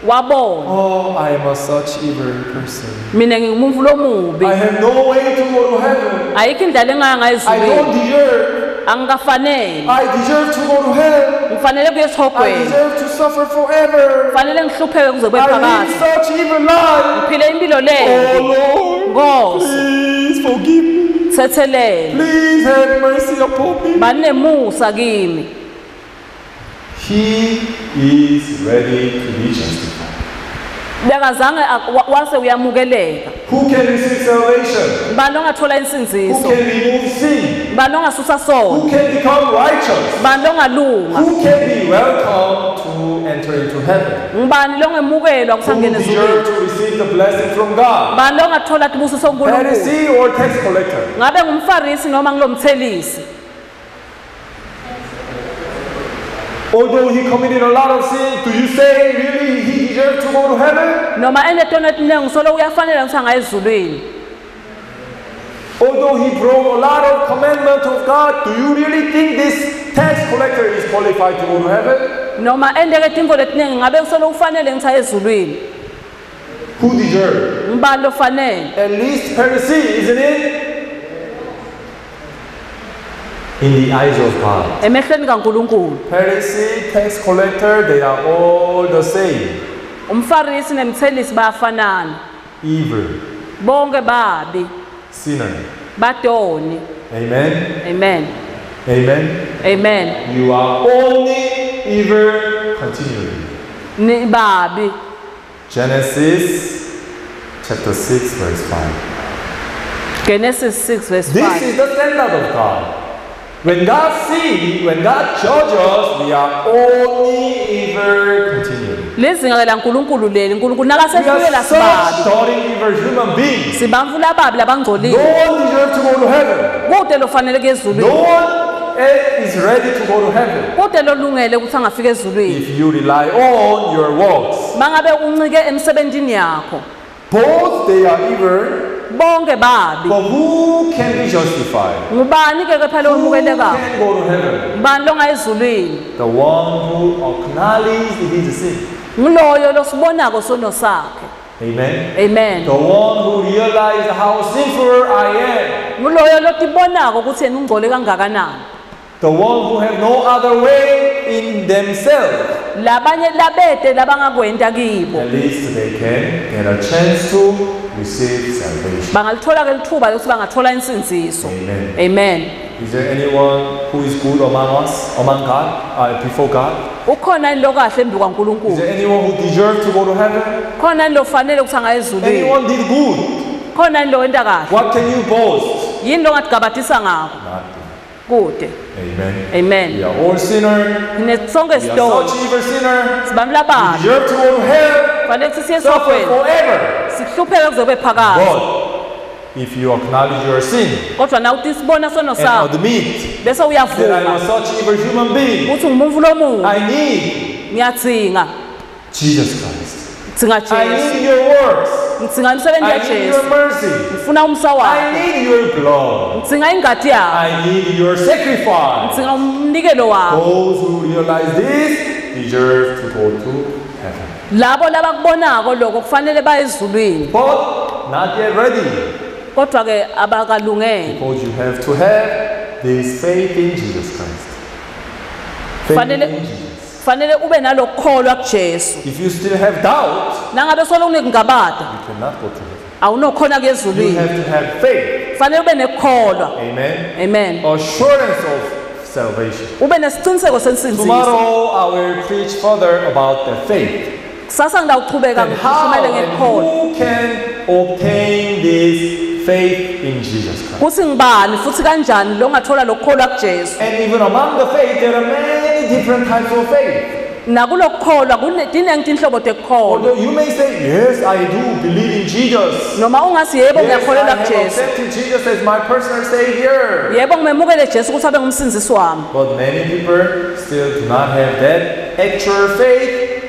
Wabona oh, I am a such evil person. mina ngingumfu lomubi. I have no way to go to heaven. Ayikho indlela engaya I don't ngayizulwini. deserve. Angikafanele. I deserve to go to hell. Ngifanele kuye I esihogweni. deserve to suffer forever. Kufanele ngihlupheke kuze kube I live phakade. such evil life. Ngiphile impilo Oh le. Lord, Nkosi, please forgive me. thethelele. Please have mercy upon me. Banemusa kimi. He is ready to be justified. Bekazange wase uyamukeleka. Who can receive salvation? Bani ongathola Who insinziso? can remove sin? Bani ongasusa sono? Who can become righteous? Bani ongalunga? Who can be welcome to enter into heaven? Ngubani longemukelwa Who kusangena deserve ezulwini? to receive the blessing from God? Bani longathola tibusiso kuNkulunkulu? Pharisee or tax collector? Ngabe ngumfarisi noma ngilomthelisi? Although he committed a lot of sin, do you say really he deserves to go to heaven? Noma enetono etinengi solo uyafanele ukuthi angaya ezulwini. Although he broke a lot of commandments of God, do you really think this tax collector is qualified to go to heaven? Noma endeke timvo letinengi ngabe solo ufanele ngitha ezulwini. Who deserves? Ngubani lofanele? At least Pharisee, isn't it? In the eyes of God. Emehlweni kaNkulunkulu. Pharisee, tax collector, they are all the same. Umfarisi nemthelisi bayafanana. Evil, Bonke babi, sinner. badoni. Amen. Amen. Amen. Amen. You are only evil continually. Ni babi. Genesis chapter 6 verse 5. Genesis 6 verse 5. This is the standard of God. When God sees, when God judges us, we are only evil continually. Lizinga laNkulunkulu leli We uNkulunkulu nakasehlukela are sibabi. such dirty evil human beings. Sibamvula ababi No labangcolile. one deserves to go to heaven. Kude lofanele kuye No ezulwini. one is ready to go to heaven. Kude lolungele ukuthi angafika ezulwini. If you rely on your works, Mangabe uncike emsebenzini yakho. both they are evil, Bonke babi. but who can be justified? Ngubani ke phela Who omukeleka? can go to heaven? Ngubani longa ezulwini? The one who acknowledges his sin. Nguloyo losibonako sono sakhe. Amen. Amen. The one who realizes how sinful I am. Nguloyo lotibonako ukuthi yena ungcole kangakanani. The one who have no other way in themselves. Labanye labete labangakwenta kibo. At least they can get a chance to receive salvation. Bangalithola ke lithuba lokuthi bangathola insinziso. Amen. Amen. Is there anyone who is good among us, among God, before God? Ukhona ini lokahle embi Is kwaNkulunkulu? there anyone who deserves to go to heaven? Khona ini lofanele ukuthi angaya ezulwini? Anyone did good? Khona ini lowenta kahle? What can you boast? Yini longatigabadisa ngako? Nothing. Kude. Amen. Amen. We are all sinners. Nesonke We are sidoni. such evil sinners. Sibamla We babi. deserve to go to hell. Fanele ukuthi siye Suffer esogweni. forever. Sihlupheke kuze kube phakade. But if you acknowledge your sin Kodwa na uthi sibona sono and sakho admit bese that I am uyavuma such evil human being, uthi ngumfu lomubi. I need Ngiyatsinga. Jesus Christ. Ngitsinga I Jesu. need your works. Ngitsinga imisebenzi I need yaJesu. your mercy. Ngifuna umsa I wakhe. need your blood. Ngitsinga ingadi yakhe. I need your sacrifice. Ngitsinga umnikelo wakhe. Those who realize this deserve to go to heaven. labo labakubonako lokho kufanele baye ezulwini but not yet ready. kodwa ke abakalungele Because you have to have this faith in Jesus Christ. Faith Fanele- in Jesus. kufanele ube nalokukholwa kuJesu If you still have doubt, nangabe solunekungabada you cannot go to heaven. awunokhona You kezulwini have to have faith. kufanele ube nekukholwa Amen. amen Assurance of salvation. ube nesiciniseko sensinziso Tomorrow I will preach further about the faith. kusasa ngidawuchubeka And how ngikhulumele and ngekukholwa who can obtain this faith in Jesus Christ. kuthi ngibani futhi kanjani lo ngathola lokukholwa kuJesu And even among the faith, there are many different types of faith. nakulokukholwa dinenge tinhlobo tekukholwa Although you may say, yes, I do believe in Jesus. noma ungathi yebo Yes, I ngiyakholelwa have kuJesu accepted Jesus as my personal Savior. yebo ngimemukele Jesu ukuthi abe ngumsindisi wami But many people still do not have that actual faith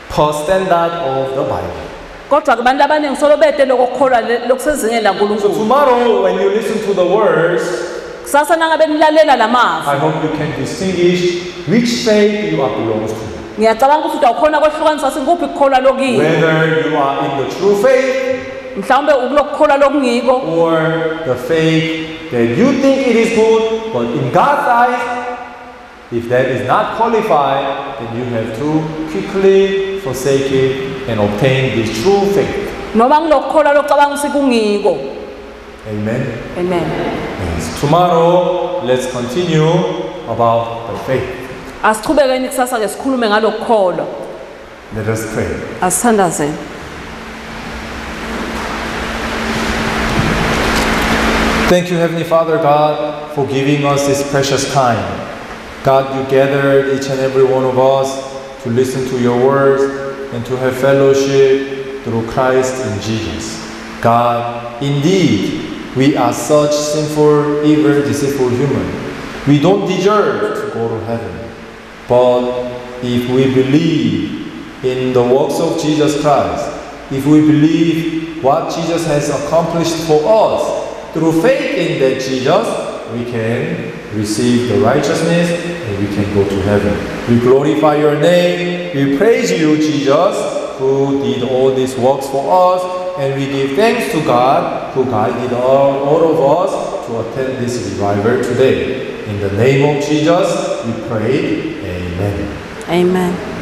per standard of the Bible. kodwa ke abantu abaningi solo bete lokukholwa lokusezingeni So laNkulunkulu tomorrow, when you listen to the words, kusasa nangabe nilalela lamazwi I hope you can distinguish which faith you are belongs to. ngiyacabanga ukuthi utawukhona kwehlukanisa singuphi ukukholwa lokini Whether you are in the true faith mhlawumbe ukulokukholwa lokungiko or the faith that you think it is good, but in God's eyes, if that is not qualified, then you have to quickly forsake it and obtain this true faith. noma ngilokukholwa locabanga ukuthi kungiko Amen. amen Yes. Tomorrow, let's continue about the faith. asichubekeni kusasa ke sikhulume ngalokukholwa Let us pray. asithandazeni Thank you, Heavenly Father God, for giving us this precious time. God, you gathered each and every one of us to listen to your words and to have fellowship through Christ in Jesus. God, indeed, we are such sinful, evil, deceitful human. We don't deserve to go to heaven. But if we believe in the works of Jesus Christ, if we believe what Jesus has accomplished for us, through faith in that Jesus, we can receive the righteousness and we can go to heaven. We glorify your name. We praise you, Jesus, who did all these works for us. And we give thanks to God, who guided all of us to attend this revival today. In the name of Jesus, we pray. Amen. amen